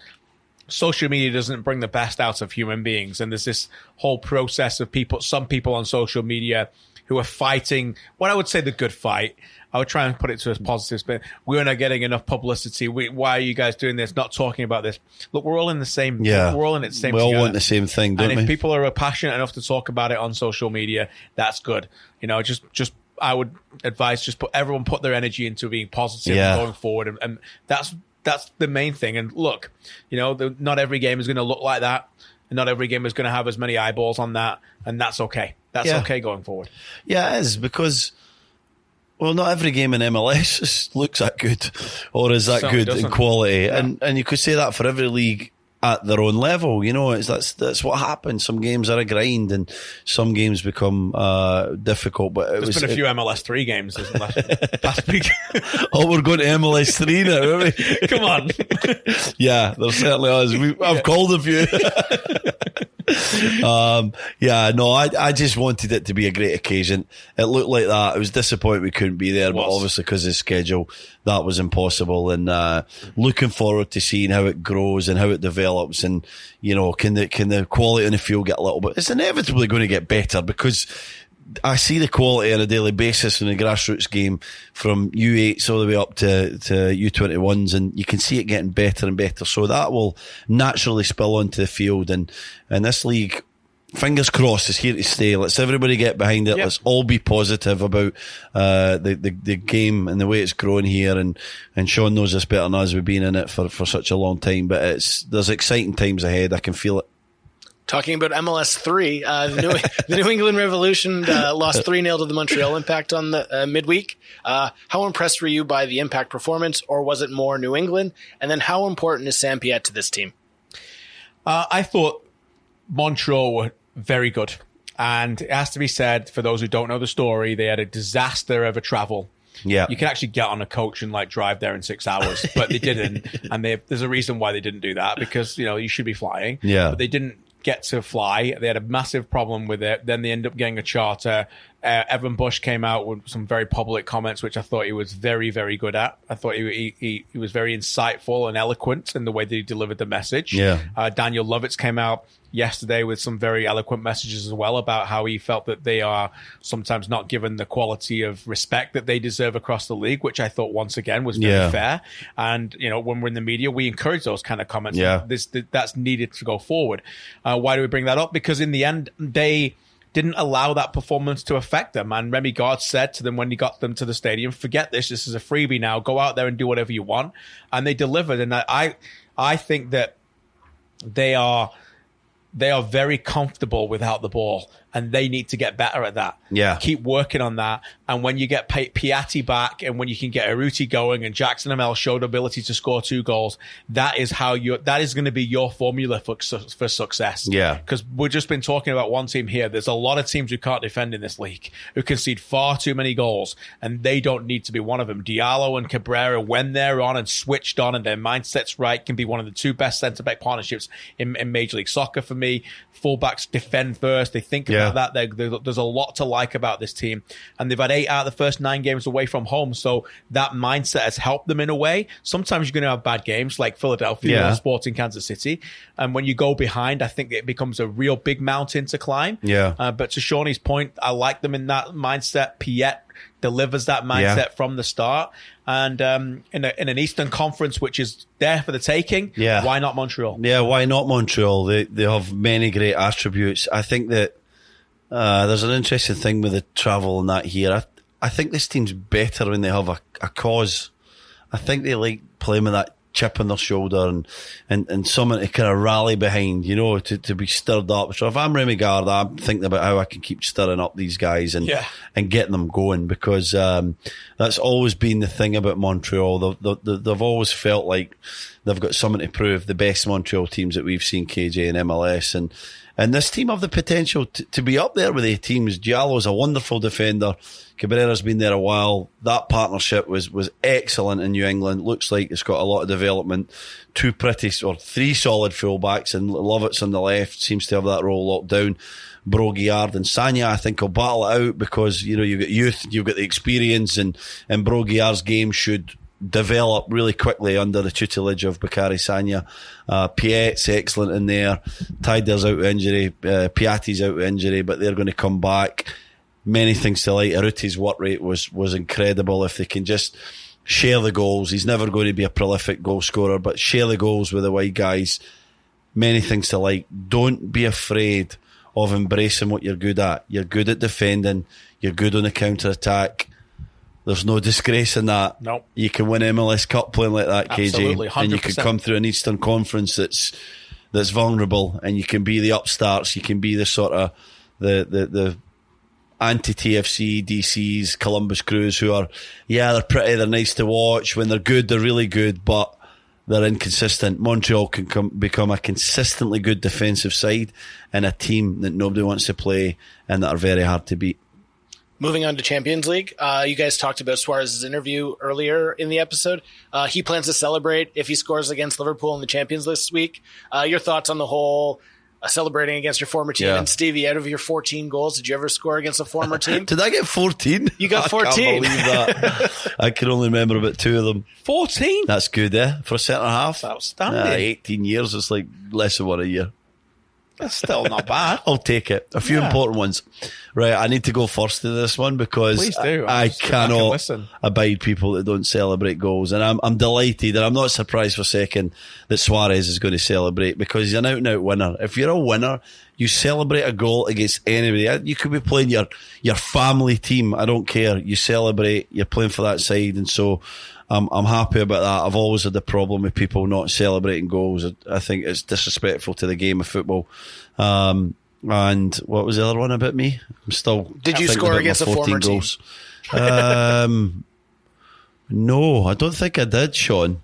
social media doesn't bring the best out of human beings. And there's this whole process of some people on social media who are fighting what I would say the good fight. I would try and put it to as positive spin. We're not getting enough publicity. Why are you guys doing this? Not talking about this. Look, we're all in the same. Yeah. We're all in it the same. We all together. want the same thing, don't and we? if people are passionate enough to talk about it on social media, that's good. You know, just I would advise everyone put their energy into being positive and going forward, and that's the main thing. And look, you know, not every game is going to look like that, and not every game is going to have as many eyeballs on that, and that's okay. That's okay going forward. Yeah, it is, because, well, not every game in MLS just looks that good or is that good in quality, and you could say that for every league at their own level. You know, that's what happens. Some games are a grind and some games become difficult. But there's been a few MLS 3 games this past week. Oh, we're going to MLS 3 now, are we? Come on. Yeah, there certainly is. I've called a few. I just wanted it to be a great occasion. It looked like that. It was disappointing we couldn't be there, but obviously because of the schedule, that was impossible. And looking forward to seeing how it grows and how it develops. And, you know, can the quality on the field get a little bit? It's inevitably going to get better, because I see the quality on a daily basis in the grassroots game from U8s all the way up to U21s, and you can see it getting better and better. So that will naturally spill onto the field, and this league, fingers crossed, is here to stay. Let's everybody get behind it. Yep. Let's all be positive about the game and the way it's growing here. And Sean knows this better than us. We've been in it for such a long time, but there's exciting times ahead. I can feel it. Talking about MLS 3, the New England Revolution lost 3-0 to the Montreal Impact on the midweek. How impressed were you by the Impact performance, or was it more New England? And then how important is Sam Piet to this team? I thought Montreal were very good. And it has to be said, for those who don't know the story, they had a disaster of a travel. Yeah, you can actually get on a coach and drive there in 6 hours, but they didn't. And there's a reason why they didn't do that, because, you know, you should be flying. Yeah, but they didn't get to fly. They had a massive problem with it. Then they ended up getting a charter. Evan Bush came out with some very public comments, which I thought he was very, very good at. I thought he was very insightful and eloquent in the way that he delivered the message. Yeah. Daniel Lovitz came out yesterday with some very eloquent messages as well about how he felt that they are sometimes not given the quality of respect that they deserve across the league, which I thought once again was very fair. And, you know, when we're in the media, we encourage those kind of comments. Yeah. That's needed to go forward. Why do we bring that up? Because in the end, they didn't allow that performance to affect them. And Remy Gard said to them when he got them to the stadium, forget this is a freebie now. Go out there and do whatever you want. And they delivered. And I think that they are very comfortable without the ball. and they need to get better at that. Yeah. Keep working on that. And when you get Piatti back, and when you can get Arruti going, and Jackson Amell showed ability to score 2 goals, that is going to be your formula for success. Yeah. Because we've just been talking about one team here. There's a lot of teams who can't defend in this league, who concede far too many goals, and they don't need to be one of them. Diallo and Cabrera, when they're on and switched on and their mindset's right, can be one of the 2 best centre-back partnerships in Major League Soccer for me. Fullbacks defend first. They think about that. There's a lot to like about this team. And they've had 8 out of the first 9 games away from home. So that mindset has helped them in a way. Sometimes you're going to have bad games like Philadelphia or Sporting Kansas City. And when you go behind, I think it becomes a real big mountain to climb. Yeah. But to Shawnee's point, I like them in that mindset. Piet delivers that mindset from the start. And in an Eastern Conference, which is there for the taking, why not Montreal? Yeah, why not Montreal? They have many great attributes. I think that there's an interesting thing with the travel and that here. I think this team's better when they have a cause. I think they like playing with that chip on their shoulder and someone to kind of rally behind, to be stirred up. So if I'm Remy Gard, I'm thinking about how I can keep stirring up these guys and getting them going, because that's always been the thing about Montreal. They've always felt like they've got something to prove. The best Montreal teams that we've seen, KJ and MLS, and this team have the potential to be up there with the teams. Diallo's a wonderful defender. Cabrera's been there a while. That partnership was excellent in New England. Looks like it's got a lot of development. 3 solid fullbacks, and Lovett's on the left seems to have that role locked down. Broguillard and Sagna, I think, will battle it out, because you've got youth, you've got the experience, and Broguillard's game should develop really quickly under the tutelage of Bakary Sagna. Piet's excellent in there. Tyder's out with injury. Piatti's out with injury, but they're going to come back. Many things to like. Aruti's work rate was incredible. If they can just share the goals, he's never going to be a prolific goal scorer, but share the goals with the wide guys. Many things to like. Don't be afraid of embracing what you're good at. You're good at defending. You're good on the counter-attack. There's no disgrace in that. Nope. You can win MLS Cup playing like that, KJ. Absolutely, 100%. And you can come through an Eastern Conference that's vulnerable, and you can be the upstarts. You can be the sort of the anti-TFC, DCs, Columbus Crews, who are, they're pretty, they're nice to watch. When they're good, they're really good, but they're inconsistent. Montreal can become a consistently good defensive side and a team that nobody wants to play and that are very hard to beat. Moving on to Champions League, you guys talked about Suarez's interview earlier in the episode. He plans to celebrate if he scores against Liverpool in the Champions this week. Your thoughts on the whole celebrating against your former team? And Stevie, out of your 14 goals, did you ever score against a former team? Did I get 14? You got 14. I can't believe that. I can only remember about 2 of them. 14? That's good, for a centre half. Outstanding. 18 years, it's like less than 1 a year. That's still not bad. I'll take it. A few important ones. Right, I need to go first to this one, because please do. I cannot abide people that don't celebrate goals. And I'm delighted, and I'm not surprised for a second that Suarez is going to celebrate, because he's an out-and-out winner. If you're a winner, you celebrate a goal against anybody. You could be playing your family team. I don't care. You celebrate. You're playing for that side. And so I'm happy about that. I've always had a problem with people not celebrating goals. I think it's disrespectful to the game of football. And what was the other one about me? I'm still. Did you score against a former goals. Team? No, I don't think I did, Sean.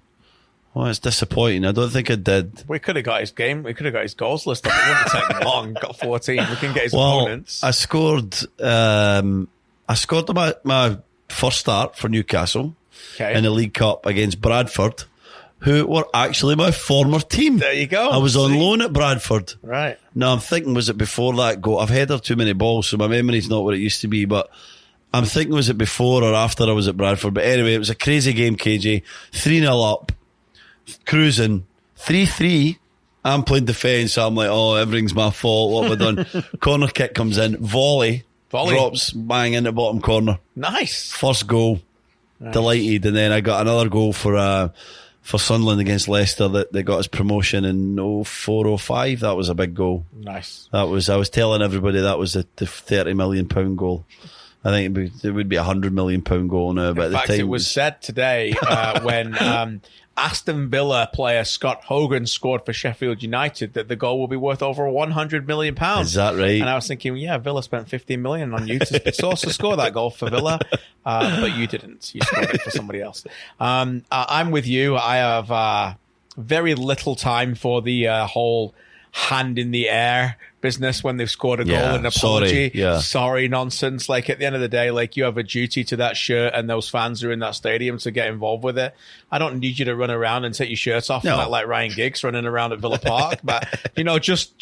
Oh, it's disappointing. I don't think I did. We could have got his game. We could have got his goals list up. It wouldn't have taken long. Got 14. We can get his opponents. I scored my first start for Newcastle in the League Cup against Bradford, who were actually my former team. There you go. I was on loan at Bradford. Right. Now I'm thinking, was it before that goal? I've headed too many balls, so my memory's not what it used to be, but I'm thinking, was it before or after I was at Bradford? But anyway, it was a crazy game, KJ. 3-0 up, cruising, 3-3. I'm playing defence, so I'm like, everything's my fault. What have I done? Corner kick comes in, volley. Drops, bang in the bottom corner. Nice. First goal. Nice. Delighted. And then I got another goal for Sunderland against Leicester that they got us promotion in 04-05. That was a big goal. Nice. I was telling everybody that was the £30 million goal. I think it would be £100 million goal now. But in fact, it was said today when Aston Villa player Scott Hogan scored for Sheffield United, that the goal will be worth over £100 million. Is that right? And I was thinking, yeah, Villa spent 15 million on you to also score that goal for Villa, but you didn't. You scored it for somebody else. I'm with you. I have very little time for the whole hand in the air business when they've scored a goal and apology. Sorry nonsense. Like, at the end of the day, like, you have a duty to that shirt and those fans who are in that stadium to get involved with it. I don't need you to run around and take your shirts off and act like Ryan Giggs running around at Villa Park. But, you know, just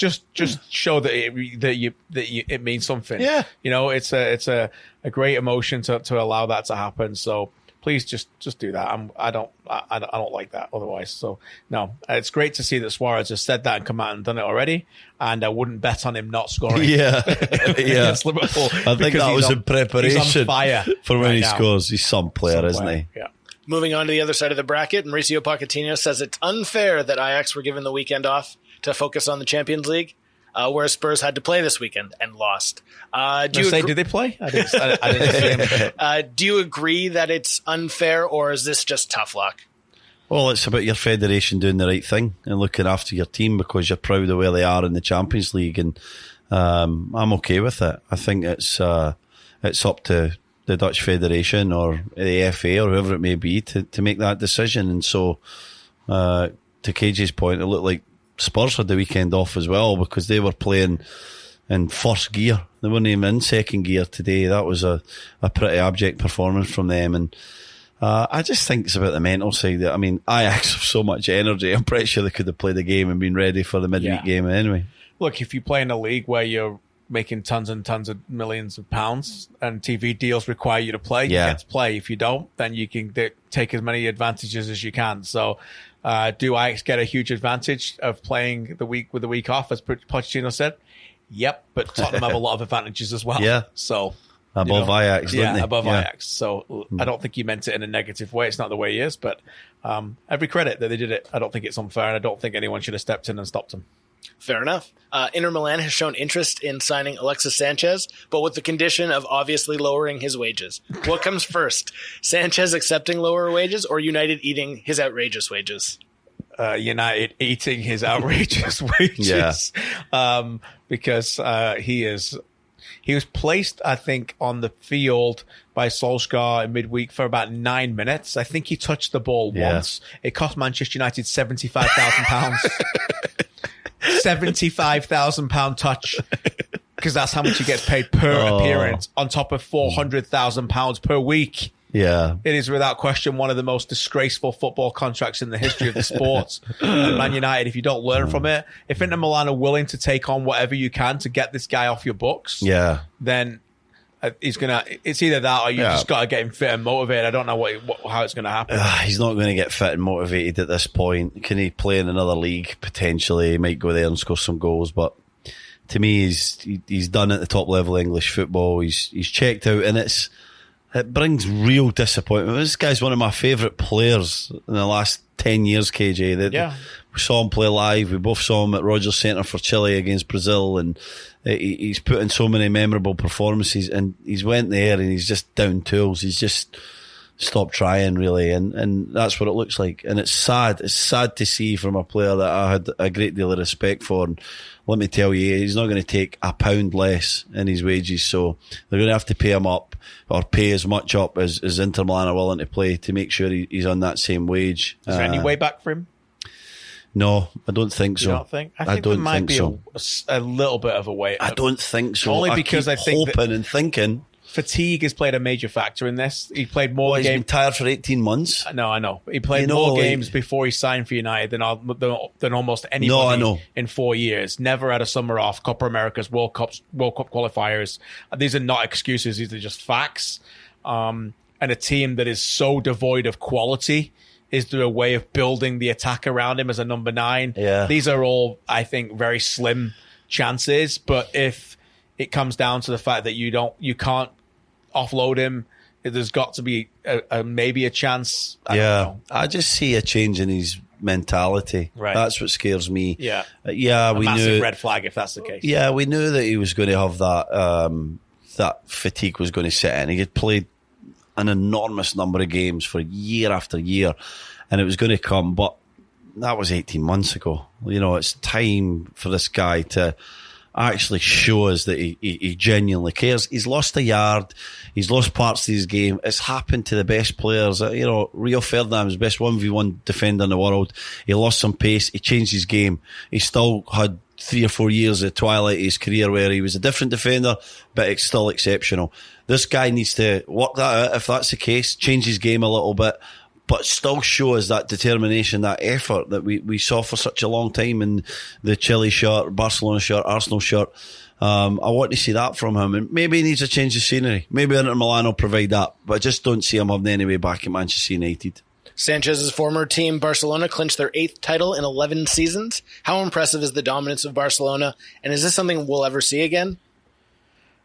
show that it means something. Yeah. You know, it's a great emotion to allow that to happen. So please just do that. I don't like that otherwise. So no, it's great to see that Suarez has said that and come out and done it already. And I wouldn't bet on him not scoring. Against Liverpool. I think that was in preparation he's on fire for when he scores. He's some player, isn't he? Yeah. Moving on to the other side of the bracket, Mauricio Pochettino says it's unfair that Ajax were given the weekend off to focus on the Champions League, whereas Spurs had to play this weekend and lost. Did they play? I didn't see him. Do you agree that it's unfair, or is this just tough luck? Well, it's about your federation doing the right thing and looking after your team because you're proud of where they are in the Champions League, and I'm okay with it. I think it's up to the Dutch Federation or the FA or whoever it may be to make that decision. And so, to KJ's point, it looked like Spurs had the weekend off as well because they were playing in first gear. They weren't even in second gear today. That was a pretty abject performance from them. And I just think it's about the mental side. I mean, Ajax have so much energy. I'm pretty sure they could have played the game and been ready for the midweek game anyway. Look, if you play in a league where you're making tons and tons of millions of pounds and TV deals require you to play, you get to play. If you don't, then you can take as many advantages as you can. So do Ajax get a huge advantage of playing the week off, as Pochettino said? Yep, but Tottenham have a lot of advantages as well. Yeah. So above Ajax, didn't they? Above Ajax. So I don't think he meant it in a negative way. It's not the way he is, but every credit that they did it. I don't think it's unfair, and I don't think anyone should have stepped in and stopped him. Fair enough. Inter Milan has shown interest in signing Alexis Sanchez, but with the condition of obviously lowering his wages. What comes first? Sanchez accepting lower wages or United eating his outrageous wages? United eating his outrageous wages. Because he was placed, I think, on the field by Solskjaer in midweek for about 9 minutes. I think he touched the ball once. It cost Manchester United £75,000. £75,000 touch, because that's how much he gets paid per appearance, on top of £400,000 per week. Yeah, it is without question one of the most disgraceful football contracts in the history of the sport. And Man United, if you don't learn from it, if Inter Milan are willing to take on whatever you can to get this guy off your books, then it's either that or you just got to get him fit and motivated. I don't know how it's going to happen. He's not going to get fit and motivated at this point. Can he play in another league? Potentially, he might go there and score some goals, but to me, he's done at the top level of English football. He's checked out, and it brings real disappointment. This guy's one of my favourite players in the last 10 years, KJ. We saw him play live. We both saw him at Rogers Centre for Chile against Brazil, and he's put in so many memorable performances, and he's went there and he's just down tools. He's just stopped trying, really, and that's what it looks like. And it's sad. It's sad to see from a player that I had a great deal of respect for. And let me tell you, he's not going to take a pound less in his wages, so they're going to have to pay him up, or pay as much up as Inter Milan are willing to play to make sure he's on that same wage. Is there any way back for him? No, I don't think so. You don't think? I think there might be a little bit of a way. I don't think so. Only because I think hoping and thinking. Fatigue has played a major factor in this. He played more games. He's been tired for 18 months. No, I know. He played more games before he signed for United than almost anybody in 4 years. Never had a summer off. Copa Americas, World Cup qualifiers. These are not excuses. These are just facts. And a team that is so devoid of quality, is there a way of building the attack around him as a number 9? Yeah. These are all, I think, very slim chances. But if it comes down to the fact that you can't offload him, there's got to be maybe a chance. I don't know. I just see a change in his mentality. Right. That's what scares me. Yeah. We massive knew red flag if that's the case. Yeah, we knew that he was going to have that fatigue was going to set in. He had played an enormous number of games for year after year, and it was going to come, but that was 18 months ago. It's time for this guy to actually show us that he genuinely cares. He's lost a yard. He's lost parts of his game. It's happened to the best players. Rio Ferdinand's best 1v1 defender in the world. He lost some pace. He changed his game. He still had 3 or 4 years at twilight of his career where he was a different defender, but it's still exceptional. This guy needs to work that out. If that's the case, change his game a little bit, but still show us that determination, that effort that we saw for such a long time in the Chile shirt, Barcelona shirt, Arsenal shirt. I want to see that from him, and maybe he needs a change of scenery. Maybe Inter Milan will provide that, but I just don't see him having any way back at Manchester United. Sanchez's former team, Barcelona, clinched their 8th title in 11 seasons. How impressive is the dominance of Barcelona, and is this something we'll ever see again?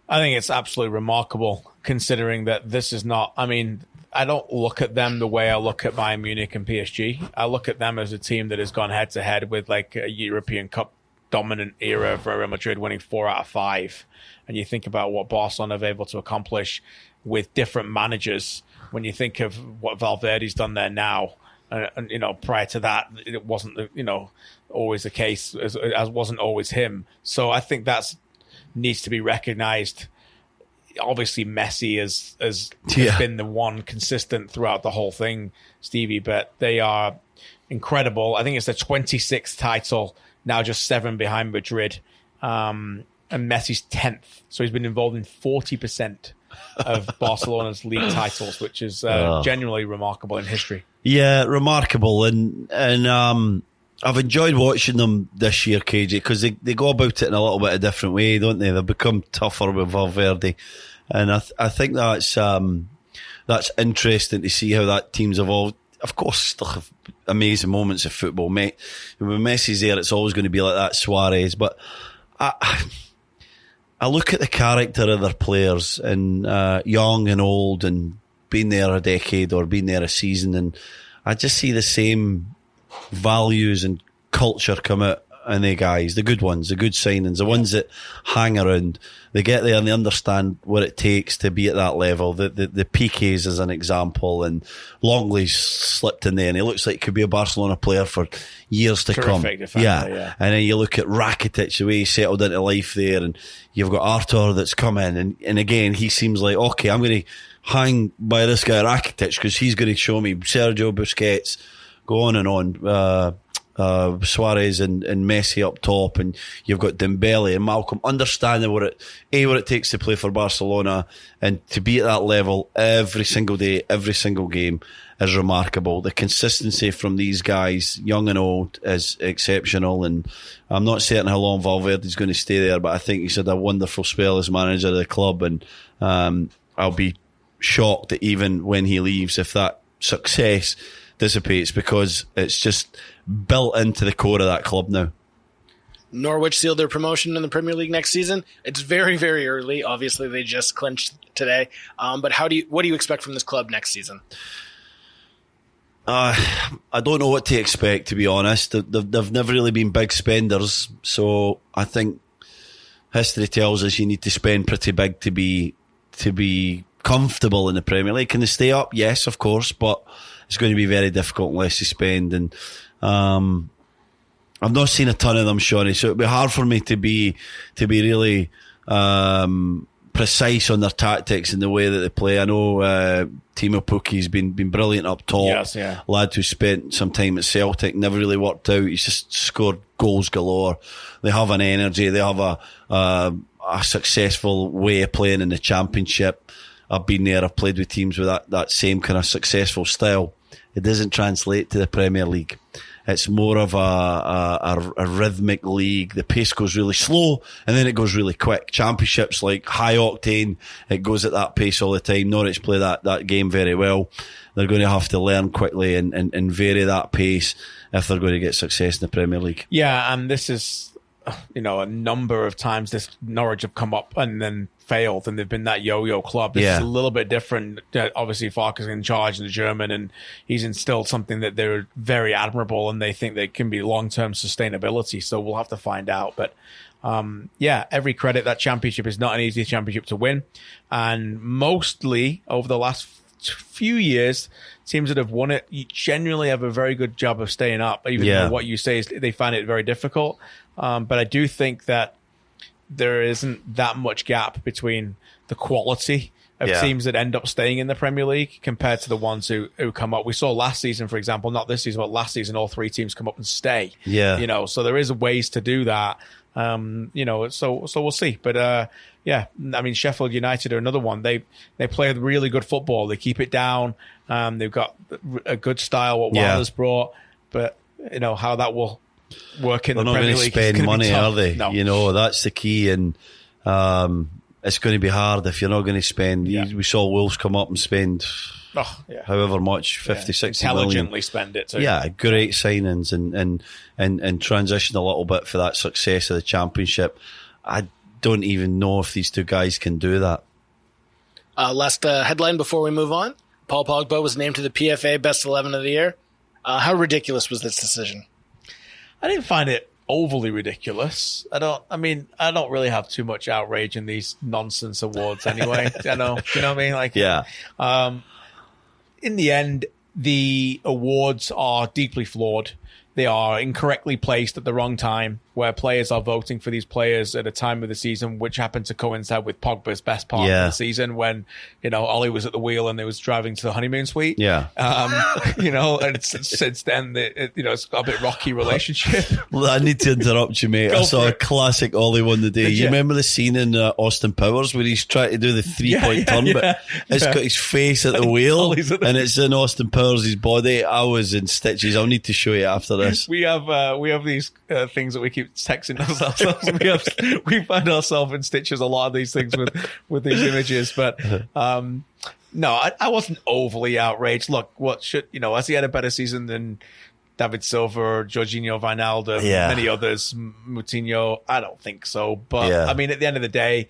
I think it's absolutely remarkable, considering that this is not... I don't look at them the way I look at Bayern Munich and PSG. I look at them as a team that has gone head-to-head with like a European Cup dominant era for Real Madrid, winning 4 out of 5. And you think about what Barcelona have been able to accomplish with different managers. When you think of what Valverde's done there now, and prior to that, it wasn't always the case, as wasn't always him. So I think that needs to be recognised. Obviously, Messi has been the one consistent throughout the whole thing, Stevie, but they are incredible. I think it's the 26th title, now just 7 behind Madrid, and Messi's 10th. So he's been involved in 40% of Barcelona's league titles, which is genuinely remarkable in history. Yeah, remarkable. And I've enjoyed watching them this year, KJ, because they go about it in a little bit of a different way, don't they? They've become tougher with Valverde. And I think that's interesting to see how that team's evolved. Of course, still have amazing moments of football. When Messi's there, it's always going to be like that, Suarez. But I look at the character of their players, and young and old, and been there a decade or been there a season, and I just see the same values and culture come out in the guys, the good ones, the good signings, the ones that hang around. They get there and they understand what it takes to be at that level. The PKs as an example, and Longley's slipped in there, and he looks like he could be a Barcelona player for years to come. Defender, yeah. And then you look at Rakitic, the way he settled into life there, and you've got Artur that's come in, and again, he seems like, okay, I'm going to hang by this guy Rakitic because he's going to show me Sergio Busquets, go on and on. Suarez and Messi up top, and you've got Dembele and Malcolm understanding what it takes to play for Barcelona, and to be at that level every single day, every single game is remarkable. The consistency from these guys, young and old, is exceptional, and I'm not certain how long Valverde's going to stay there, but I think he's had a wonderful spell as manager of the club, and I'll be shocked that even when he leaves, if that success dissipates, because it's just built into the core of that club now. Norwich sealed their promotion in the Premier League next season. It's very, very early. Obviously, they just clinched today. But what do you expect from this club next season? I don't know what to expect, to be honest. They've never really been big spenders, so I think history tells us you need to spend pretty big to be comfortable in the Premier League. Can they stay up? Yes, of course, but it's going to be very difficult unless you spend. And I've not seen a ton of them, Shawnee, so it'd be hard for me to be really precise on their tactics and the way that they play. I know Timo Pukki's been brilliant up top. Yes, yeah. Lad who spent some time at Celtic, never really worked out. He's just scored goals galore. They have an energy. They have a successful way of playing in the Championship. I've been there. I've played with teams with that same kind of successful style. It doesn't translate to the Premier League. It's more of a rhythmic league. The pace goes really slow and then it goes really quick. Championship's like high octane. It goes at that pace all the time. Norwich play that game very well. They're going to have to learn quickly and vary that pace if they're going to get success in the Premier League. Yeah, and this is, a number of times this Norwich have come up and then failed, and they've been that yo-yo club. This is a little bit different. Obviously, Farke's in charge, the German, and he's instilled something that they're very admirable, and they think they can be long-term sustainability. So we'll have to find out. But every credit. That championship is not an easy championship to win, and mostly over the last few years, teams that have won it generally have a very good job of staying up, even though what you say is they find it very difficult. But I do think that there isn't that much gap between the quality of teams that end up staying in the Premier League compared to the ones who come up. We saw last season, for example, not this season, but last season, all 3 teams come up and stay. Yeah. You know, so there is ways to do that. You know, so we'll see. But I mean, Sheffield United are another one. They play really good football. They keep it down. They've got a good style, what Wilder's brought. But, you know, how that will work in the Premier League. They're not going to spend money, are they? No. You know, that's the key. And it's going to be hard if you're not going to spend. We saw Wolves come up and spend however much, 50, 60 intelligently million. Spend it too. Yeah, great signings and transition a little bit for that success of the Championship. I don't even know if these 2 guys can do that. Last headline before we move on. Paul Pogba was named to the PFA Best 11 of the year. How ridiculous was this decision? I didn't find it overly ridiculous. I don't really have too much outrage in these nonsense awards anyway. You know what I mean? Like, in the end, the awards are deeply flawed. They are incorrectly placed at the wrong time, where players are voting for these players at a time of the season which happened to coincide with Pogba's best part of the season, when, you know, Ollie was at the wheel and they was driving to the honeymoon suite. Yeah. You know, and since then, it's got a bit rocky relationship. Well, I need to interrupt you, mate. I saw a classic Ollie one today. You remember the scene in Austin Powers where he's trying to do the 3-point turn, but it's got his face at the wheel and it's in Austin Powers' body. I was in stitches. I'll need to show you after this. We have these things that we keep texting ourselves. We find ourselves in stitches a lot of these things with these images, but no, I wasn't overly outraged. Look, has he had a better season than David Silva, Jorginho, Wijnaldum, many others, Moutinho? I don't think so. But I mean, at the end of the day,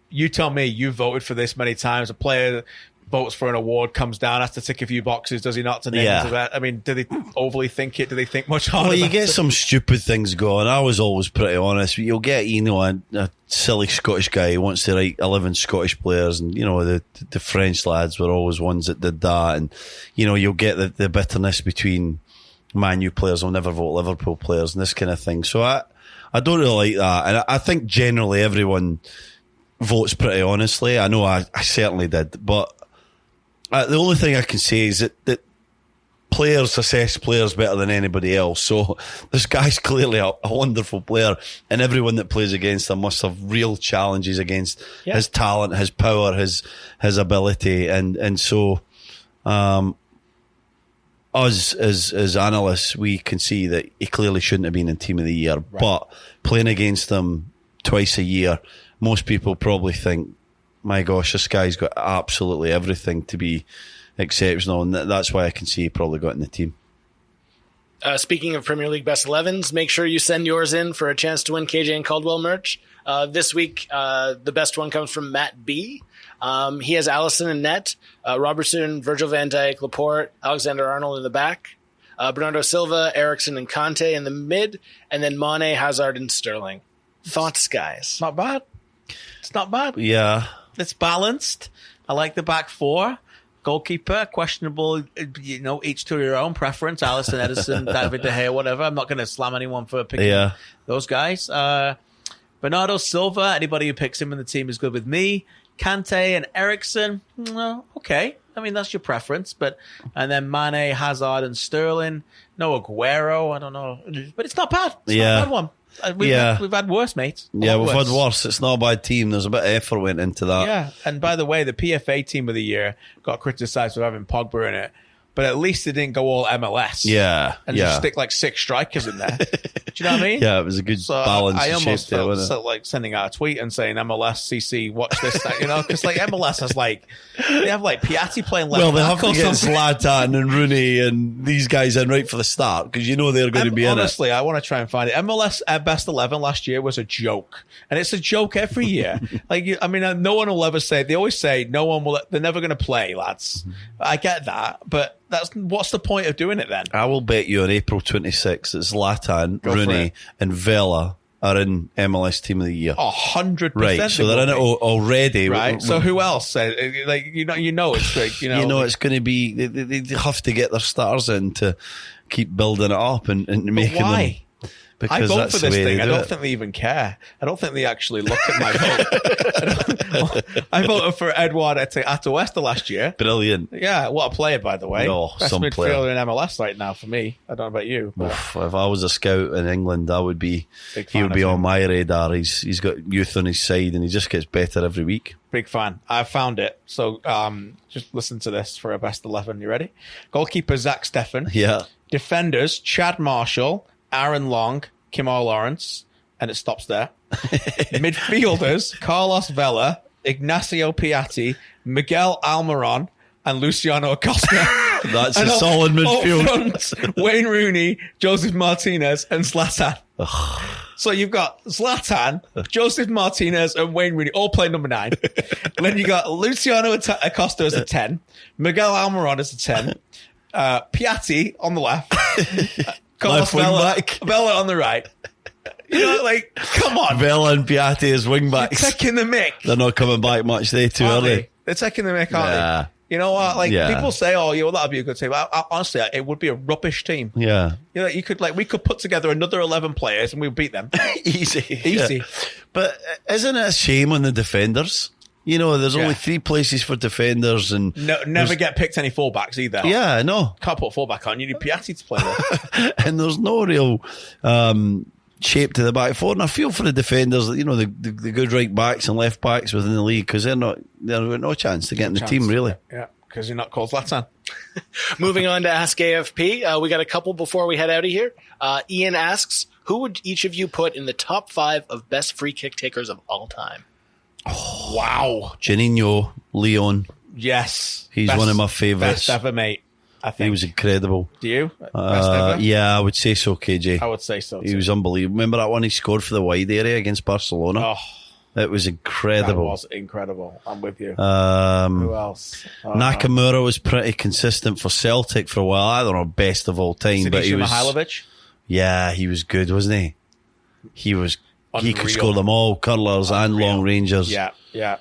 you tell me you voted for this many times. A player votes for an award, comes down, has to tick a few boxes, does he not, to name that? I mean, do they overly think it? Do they think much harder? Well, you get some stupid things going. I was always pretty honest. You'll get, a silly Scottish guy who wants to write 11 Scottish players, and, the French lads were always ones that did that, and, you'll get the bitterness between Man U players will never vote Liverpool players and this kind of thing. So I don't really like that. And I think generally everyone votes pretty honestly. I know I certainly did, but the only thing I can say is that players assess players better than anybody else. So this guy's clearly a wonderful player, and everyone that plays against him must have real challenges against his talent, his power, his ability, and so us as analysts, we can see that he clearly shouldn't have been in Team of the Year. Right. But playing against them twice a year, most people probably think, my gosh, this guy's got absolutely everything to be exceptional, and that's why I can see he probably got in the team. Speaking of Premier League Best 11s, make sure you send yours in for a chance to win KJ and Caldwell merch. This week, the best one comes from Matt B. He has Alisson in net, Robertson, Virgil van Dijk, Laporte, Alexander-Arnold in the back, Bernardo Silva, Eriksen, and Conte in the mid, and then Mane, Hazard, and Sterling. Thoughts, guys? Not bad. It's not bad. Yeah. It's balanced. I like the back 4. Goalkeeper, questionable, each to your own preference. Alisson, Edison, David De Gea, whatever. I'm not going to slam anyone for picking those guys. Bernardo Silva, anybody who picks him in the team is good with me. Kante and Eriksen, okay. I mean, that's your preference. And then Mane, Hazard, and Sterling. No Aguero, I don't know. But it's not bad. It's not a bad one. We've had worse, mate. We've had worse. It's not a bad team. There's a bit of effort went into that. Yeah, and by the way, the PFA Team of the Year got criticised for having Pogba in it, but at least they didn't go all MLS. And just stick like 6 strikers in there. Do you know what I mean? Yeah, it was a good balance. I almost felt like sending out a tweet and saying MLS CC, watch this, because like MLS has they have like Piatti playing left. Well, they have to get Zlatan and Rooney and these guys in right for the start because they're going to be in it. Honestly, I want to try and find it. MLS Best 11 last year was a joke, and it's a joke every year. No one will ever say. They always say no one will. They're never going to play, lads. I get that, but what's the point of doing it then? I will bet you on April 26th that Zlatan, Rooney, and Vela are in MLS Team of the Year. 100%. Right, so they're in it already. Right, so who else? Like you know, it's like it's going to be. They have to get their stars in to keep building it up and making them. Why? Because I vote that's for the this way thing. they I do don't it. think they even care. I don't think they actually look at my vote. I voted for Edouard Atuesta last year. Brilliant. Yeah, what a player, by the way. No, Best some midfielder player. in MLS right now for me. I don't know about you. But If I was a scout in England, I would be. Big He fan would be of on him. my radar. He's got youth on his side, and he just gets better every week. Big fan. I found it. So just listen to this for a best 11. You ready? Goalkeeper Zach Steffen. Yeah. Defenders Chad Marshall, Aaron Long, Kimar Lawrence, and it stops there. Midfielders Carlos Vela, Ignacio Piatti, Miguel Almiron, and Luciano Acosta. That's a And solid midfield. Up front, Wayne Rooney, Joseph Martinez, and Zlatan. So you've got Zlatan, Joseph Martinez, and Wayne Rooney all play number 9. And then you got Luciano Acosta as a 10, Miguel Almiron as a 10, Piatti on the left, Carlos Left wing Vela, back. Vela on the right. You know, like, come on. Vela and Piatti as wing They're backs. taking the mick. They're not coming back much. They too Aren't early. they? They're taking the mick, aren't Yeah. they? You know what? Like, Yeah. people say, oh, yeah, well, that'd be a good team. Honestly, it would be a rubbish team. Yeah. You know, we could put together another 11 players and we'd beat them. Easy. Easy. Yeah. But isn't it a shame on the defenders? You know, there's only 3 places for defenders, and No, never get picked any fullbacks either. yeah, I know. Can't put a fullback on. You need Piatti to play there. And there's no real shape to the back four. And I feel for the defenders, you know, the good right backs and left backs within the league, because they've got no chance to get in the team, really. Yeah, because you're not called Zlatan. Moving on to Ask AFP. We got a couple before we head out of here. Ian asks, who would each of you put in the top 5 of best free kick takers of all time? Wow. Janino, Leon, Yes. he's one of my favourites. Best ever, mate. I think. He was incredible. Do you? Best ever? Yeah, I would say so, KJ. I would say so, too. He was unbelievable. Remember that one he scored for the wide area against Barcelona? Oh, It was that incredible. was incredible. I'm with you. Who else? Nakamura was pretty consistent for Celtic for a while. I don't know, best of all time, but he Sinisa was. Mihailovic? Yeah, he was good, wasn't he? He was. He could Unreal. score them all, curlers and Unreal. long rangers. Yeah.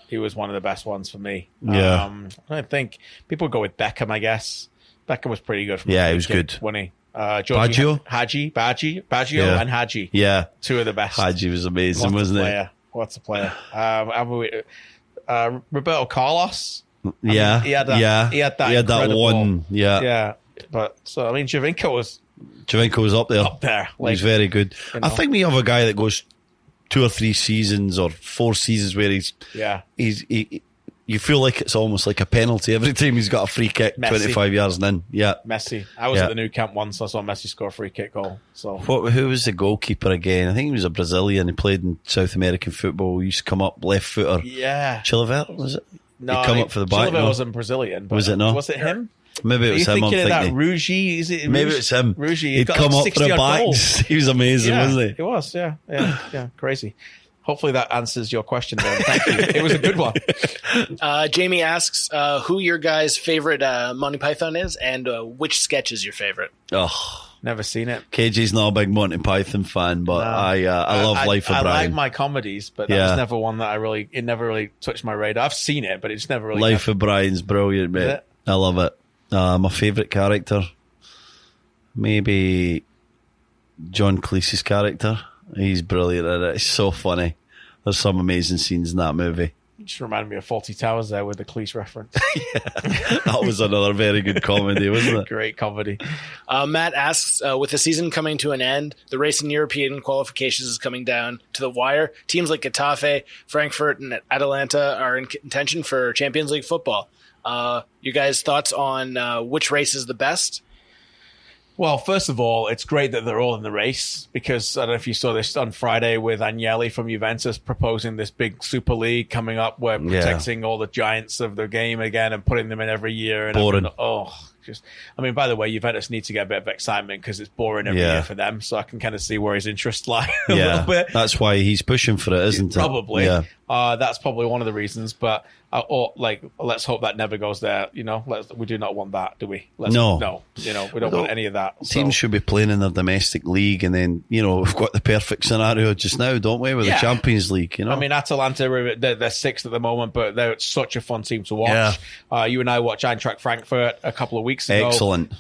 He was one of the best ones for me. Yeah. I think people go with Beckham, I guess. Beckham was pretty good. From Yeah, a he was kid, good. wasn't he? Baggio? Baggio Yeah. and Hadji. Yeah. 2 of the best. Hadji was amazing, wasn't What's a player? Roberto Carlos. Yeah. he had that incredible- one. Yeah. Yeah. But so I mean, Javinko was Javinko was up there. up there. He was very good. you I know. think we have a guy that goes 2 or 3 seasons or 4 seasons where you feel like it's almost like a penalty every time he's got a free kick, Messi. 25 yards and in. Yeah. Messi. I was Yeah. at the new camp once. So I saw Messi score a free kick goal. So Who was the goalkeeper again? I think he was a Brazilian. He played in South American football. He used to come up left footer. yeah. Chilavert, was it? No, He'd come up for the back. Chilwell no? wasn't Brazilian. But Was it not? Was it him? Maybe it Are was you him. I'm thinking of that thinking. Rugy? Is it Maybe it's him. Rugy. He'd come up for the backs. He was amazing, Yeah, wasn't he? It was. Yeah. Crazy. Hopefully that answers your question, then. Thank you. It was a good one. Jamie asks who your guys' favorite Monty Python is and which sketch is your favorite. Oh, Never seen it. KJ's not a big Monty Python fan, but I love Life of I Brian. like my comedies, but that Yeah. was never one that it never really touched my radar. I've seen it, but it's never really. Life of Brian's brilliant, mate. it? I love it. My favourite character, maybe John Cleese's character. He's brilliant in it. It's so funny. There's some amazing scenes in that movie. It just reminded me of Faulty Towers there with the Cleese reference. That was another very good comedy, wasn't it? Great comedy. Matt asks, with the season coming to an end, the race in European qualifications is coming down to the wire. Teams like Getafe, Frankfurt, and Atalanta are in contention for Champions League football. You guys' thoughts on which race is the best? Well, first of all, it's great that they're all in the race because I don't know if you saw this on Friday with Agnelli from Juventus proposing this big Super League coming up where protecting all the giants of the game again and putting them in every year. And Boring. By the way, Juventus need to get a bit of excitement because it's boring every year for them. So I can kind of see where his interests lie a little bit. That's why he's pushing for it, isn't it? Probably. Yeah. That's probably one of the reasons. But let's hope that never goes there. We do not want that, do we? No. We don't want any of that. Teams should be playing in their domestic league, and then we've got the perfect scenario just now, don't we, with the Champions League? I mean, Atalanta, they're sixth at the moment, but they're such a fun team to watch. Yeah. You and I watched Eintracht Frankfurt a couple of weeks ago. Excellent.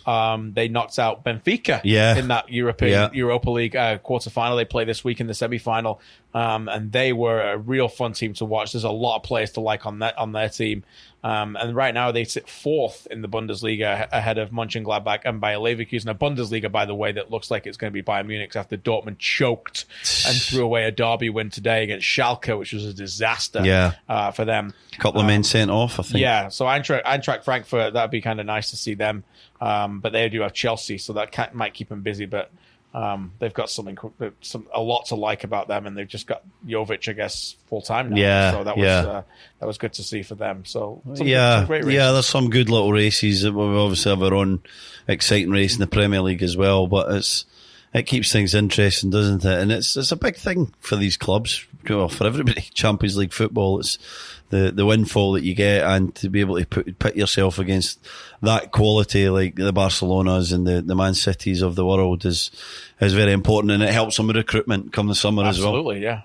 They knocked out Benfica in that Europa League quarter-final. They play this week in the semi-final, and they were a real fun team to watch. There's a lot of players to like on their team. And right now they sit fourth in the Bundesliga ahead of Mönchengladbach and Bayer Leverkusen. A Bundesliga, by the way, that looks like it's going to be Bayern Munich after Dortmund choked and threw away a derby win today against Schalke, which was a disaster for them. A couple of men sent off, I think. Yeah, so Eintracht Frankfurt, that'd be kind of nice to see them. But they do have Chelsea, so that might keep them busy. But they've got a lot to like about them, and they've just got Jovic, I guess, full time now. Yeah, so that was good to see for them. So some great races. There's some good little races. We obviously have our own exciting race in the Premier League as well, but it keeps things interesting, doesn't it? And it's a big thing for these clubs, for everybody. Champions League football, it's the windfall that you get, and to be able to pit yourself against that quality like the Barcelonas and the Man Cities of the world is very important, and it helps them with recruitment come the summer as well. Absolutely, yeah.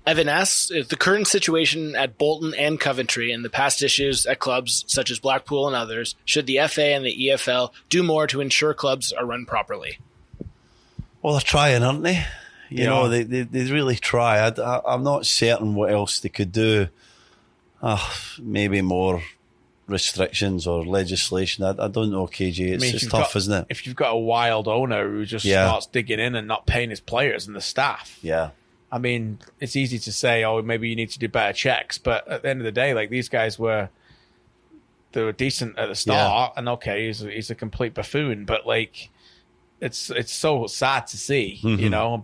Evan asks, if the current situation at Bolton and Coventry and the past issues at clubs such as Blackpool and others, should the FA and the EFL do more to ensure clubs are run properly? Well, they're trying, aren't they? They really try. I'm not certain what else they could do. Maybe more restrictions or legislation. I don't know, KG. It's tough, isn't it? If you've got a wild owner who just starts digging in and not paying his players and the staff. Yeah. I mean, it's easy to say, maybe you need to do better checks. But at the end of the day, like, these guys were decent at the start. And okay, he's a complete buffoon. But, like, it's so sad to see,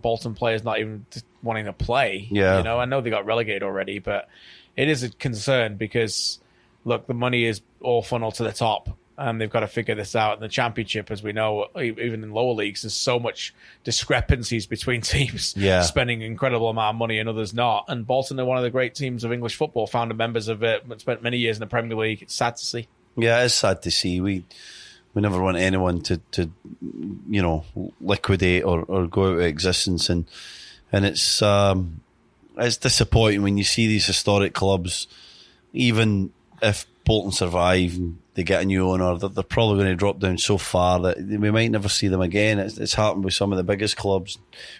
Bolton players not even wanting to play. Yeah. I know they got relegated already, but it is a concern because, look, the money is all funneled to the top, and they've got to figure this out. In the Championship, as we know, even in lower leagues, there's so much discrepancies between teams spending an incredible amount of money and others not. And Bolton are one of the great teams of English football, founder members of it, spent many years in the Premier League. It's sad to see. Yeah, it's sad to see. We never want anyone to liquidate or go out of existence, and it's disappointing when you see these historic clubs. Even if Bolton survive and they get a new owner, they're probably going to drop down so far that we might never see them again. It's happened with some of the biggest clubs.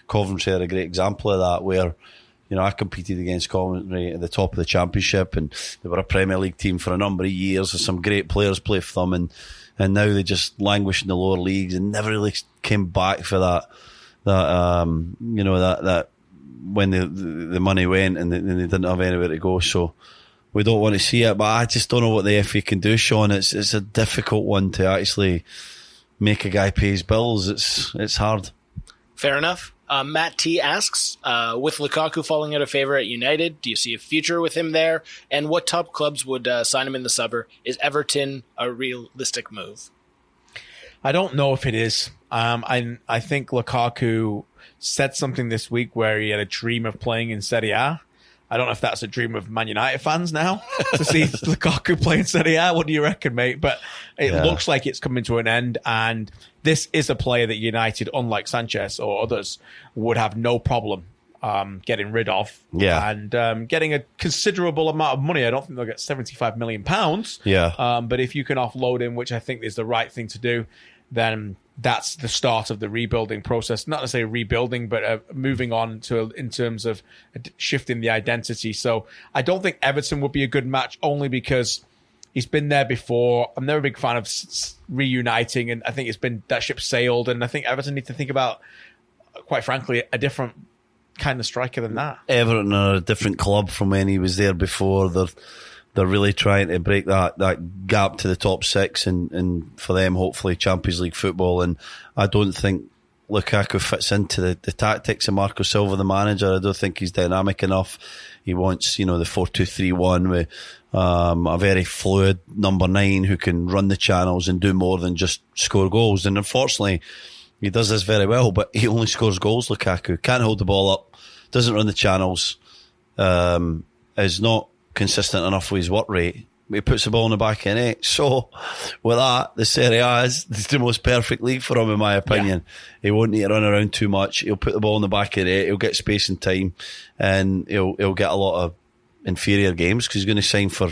Coventry are a great example of that, where I competed against Coventry at the top of the Championship, and they were a Premier League team for a number of years. There's some great players play for them, and now they just languish in the lower leagues and never really came back for that when the money went and they didn't have anywhere to go. So we don't want to see it, but I just don't know what the FA can do, Sean. It's a difficult one to actually make a guy pay his bills. It's hard. Fair enough. Matt T asks, with Lukaku falling out of favour at United, do you see a future with him there? And what top clubs would sign him in the summer? Is Everton a realistic move? I don't know if it is. I think Lukaku said something this week where he had a dream of playing in Serie A. I don't know if that's a dream of Man United fans now to see Lukaku play in Serie A. What do you reckon, mate? But it looks like it's coming to an end, and this is a player that United, unlike Sanchez or others, would have no problem getting rid of. Yeah. And getting a considerable amount of money. I don't think they'll get £75 million. Yeah. But if you can offload him, which I think is the right thing to do, then that's the start of the rebuilding process. Not to say rebuilding, but moving on in terms of shifting the identity. So I don't think Everton would be a good match, only because he's been there before. I'm never a big fan of reuniting, and I think that ship sailed. And I think Everton need to think about, quite frankly, a different kind of striker than that. Everton are a different club from when he was there before. They're really trying to break that gap to the top six, and for them, hopefully, Champions League football. And I don't think Lukaku fits into the tactics of Marco Silva, the manager. I don't think he's dynamic enough. He wants, the 4-2-3-1 with a very fluid number 9 who can run the channels and do more than just score goals. And unfortunately, he does this very well, but he only scores goals, Lukaku. Can't hold the ball up, doesn't run the channels. is not consistent enough with his work rate. He puts the ball in the back of the net. So, with that, the Serie A is the most perfect league for him, in my opinion. Yeah. He won't need to run around too much. He'll put the ball in the back of the net. He'll get space and time, and he'll get a lot of inferior games because he's going to sign for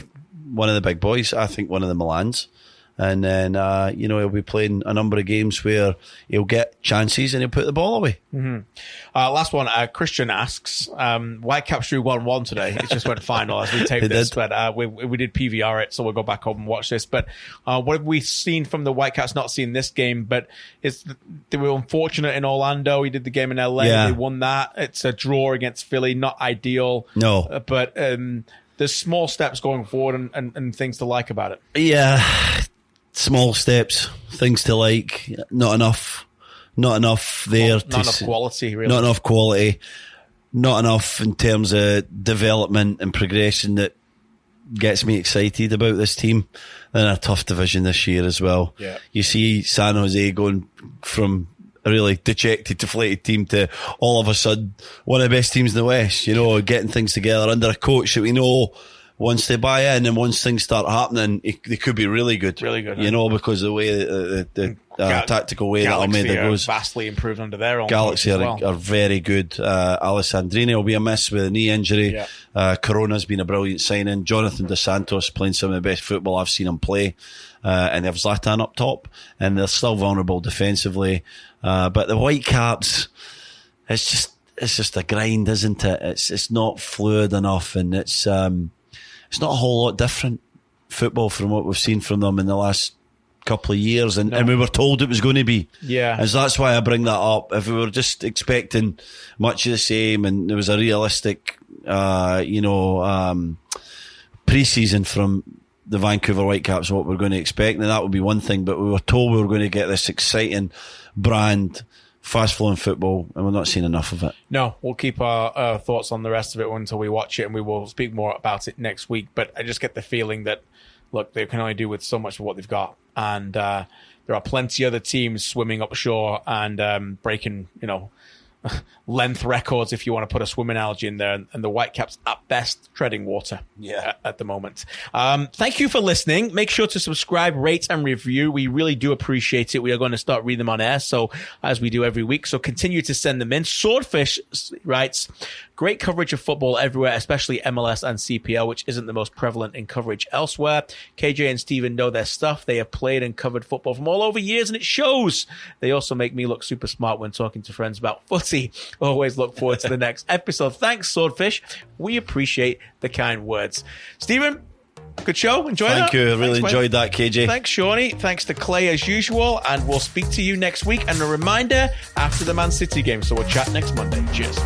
one of the big boys. I think one of the Milans. And then, he'll be playing a number of games where he'll get chances and he'll put the ball away. Mm-hmm. Last one, Kristian asks, Whitecaps drew 1-1 today. It just went final as we taped this, but we did PVR it, so we'll go back home and watch this. But what have we seen from the Whitecaps? Not seen this game, but they were unfortunate in Orlando. He did the game in LA. Yeah. They won that. It's a draw against Philly, not ideal. No. But there's small steps going forward and things to like about it. Yeah. Small steps, things to like, not enough there. Not enough quality, really. Not enough quality, not enough in terms of development and progression that gets me excited about this team. They're in a tough division this year as well. Yeah. You see San Jose going from a really dejected, deflated team to all of a sudden one of the best teams in the West, getting things together under a coach that we know once they buy in and once things start happening, they could be really good. Really good. Because of the way, the tactical way Galaxy that Almeida goes. Vastly improved under their own. Galaxy are very good. Alessandrini will be a miss with a knee injury. Yeah. Corona's been a brilliant signing. Jonathan Dos Santos playing some of the best football I've seen him play. And they have Zlatan up top. And they're still vulnerable defensively. But the Whitecaps, it's just a grind, isn't it? It's not fluid enough, and it's not a whole lot different football from what we've seen from them in the last couple of years, and we were told it was going to be. Yeah. And so that's why I bring that up. If we were just expecting much of the same and there was a realistic, pre-season from the Vancouver Whitecaps, what we're going to expect, then that would be one thing. But we were told we were going to get this exciting brand, fast-flowing football, and we're not seeing enough of it. No, we'll keep our thoughts on the rest of it until we watch it, and we will speak more about it next week. But I just get the feeling that, look, they can only do with so much of what they've got. And there are plenty of other teams swimming upshore and breaking, length records, if you want to put a swim analogy in there, and the Whitecaps at best treading water at the moment. Thank you for listening. Make sure to subscribe, rate and review. We really do appreciate it. We are going to start reading them on air, so as we do every week, so continue to send them in. Swordfish writes, great coverage of football everywhere, especially MLS and CPL, which isn't the most prevalent in coverage elsewhere. KJ and Steven know their stuff. They have played and covered football from all over years, and it shows. They also make me look super smart when talking to friends about footy. Always look forward to the next episode. Thanks, Swordfish. We appreciate the kind words. Steven, good show. Enjoy that. Thank you. I really enjoyed that, KJ. Thanks, Shawnee. Thanks to Clay as usual. And we'll speak to you next week. And a reminder, after the Man City game. So we'll chat next Monday. Cheers.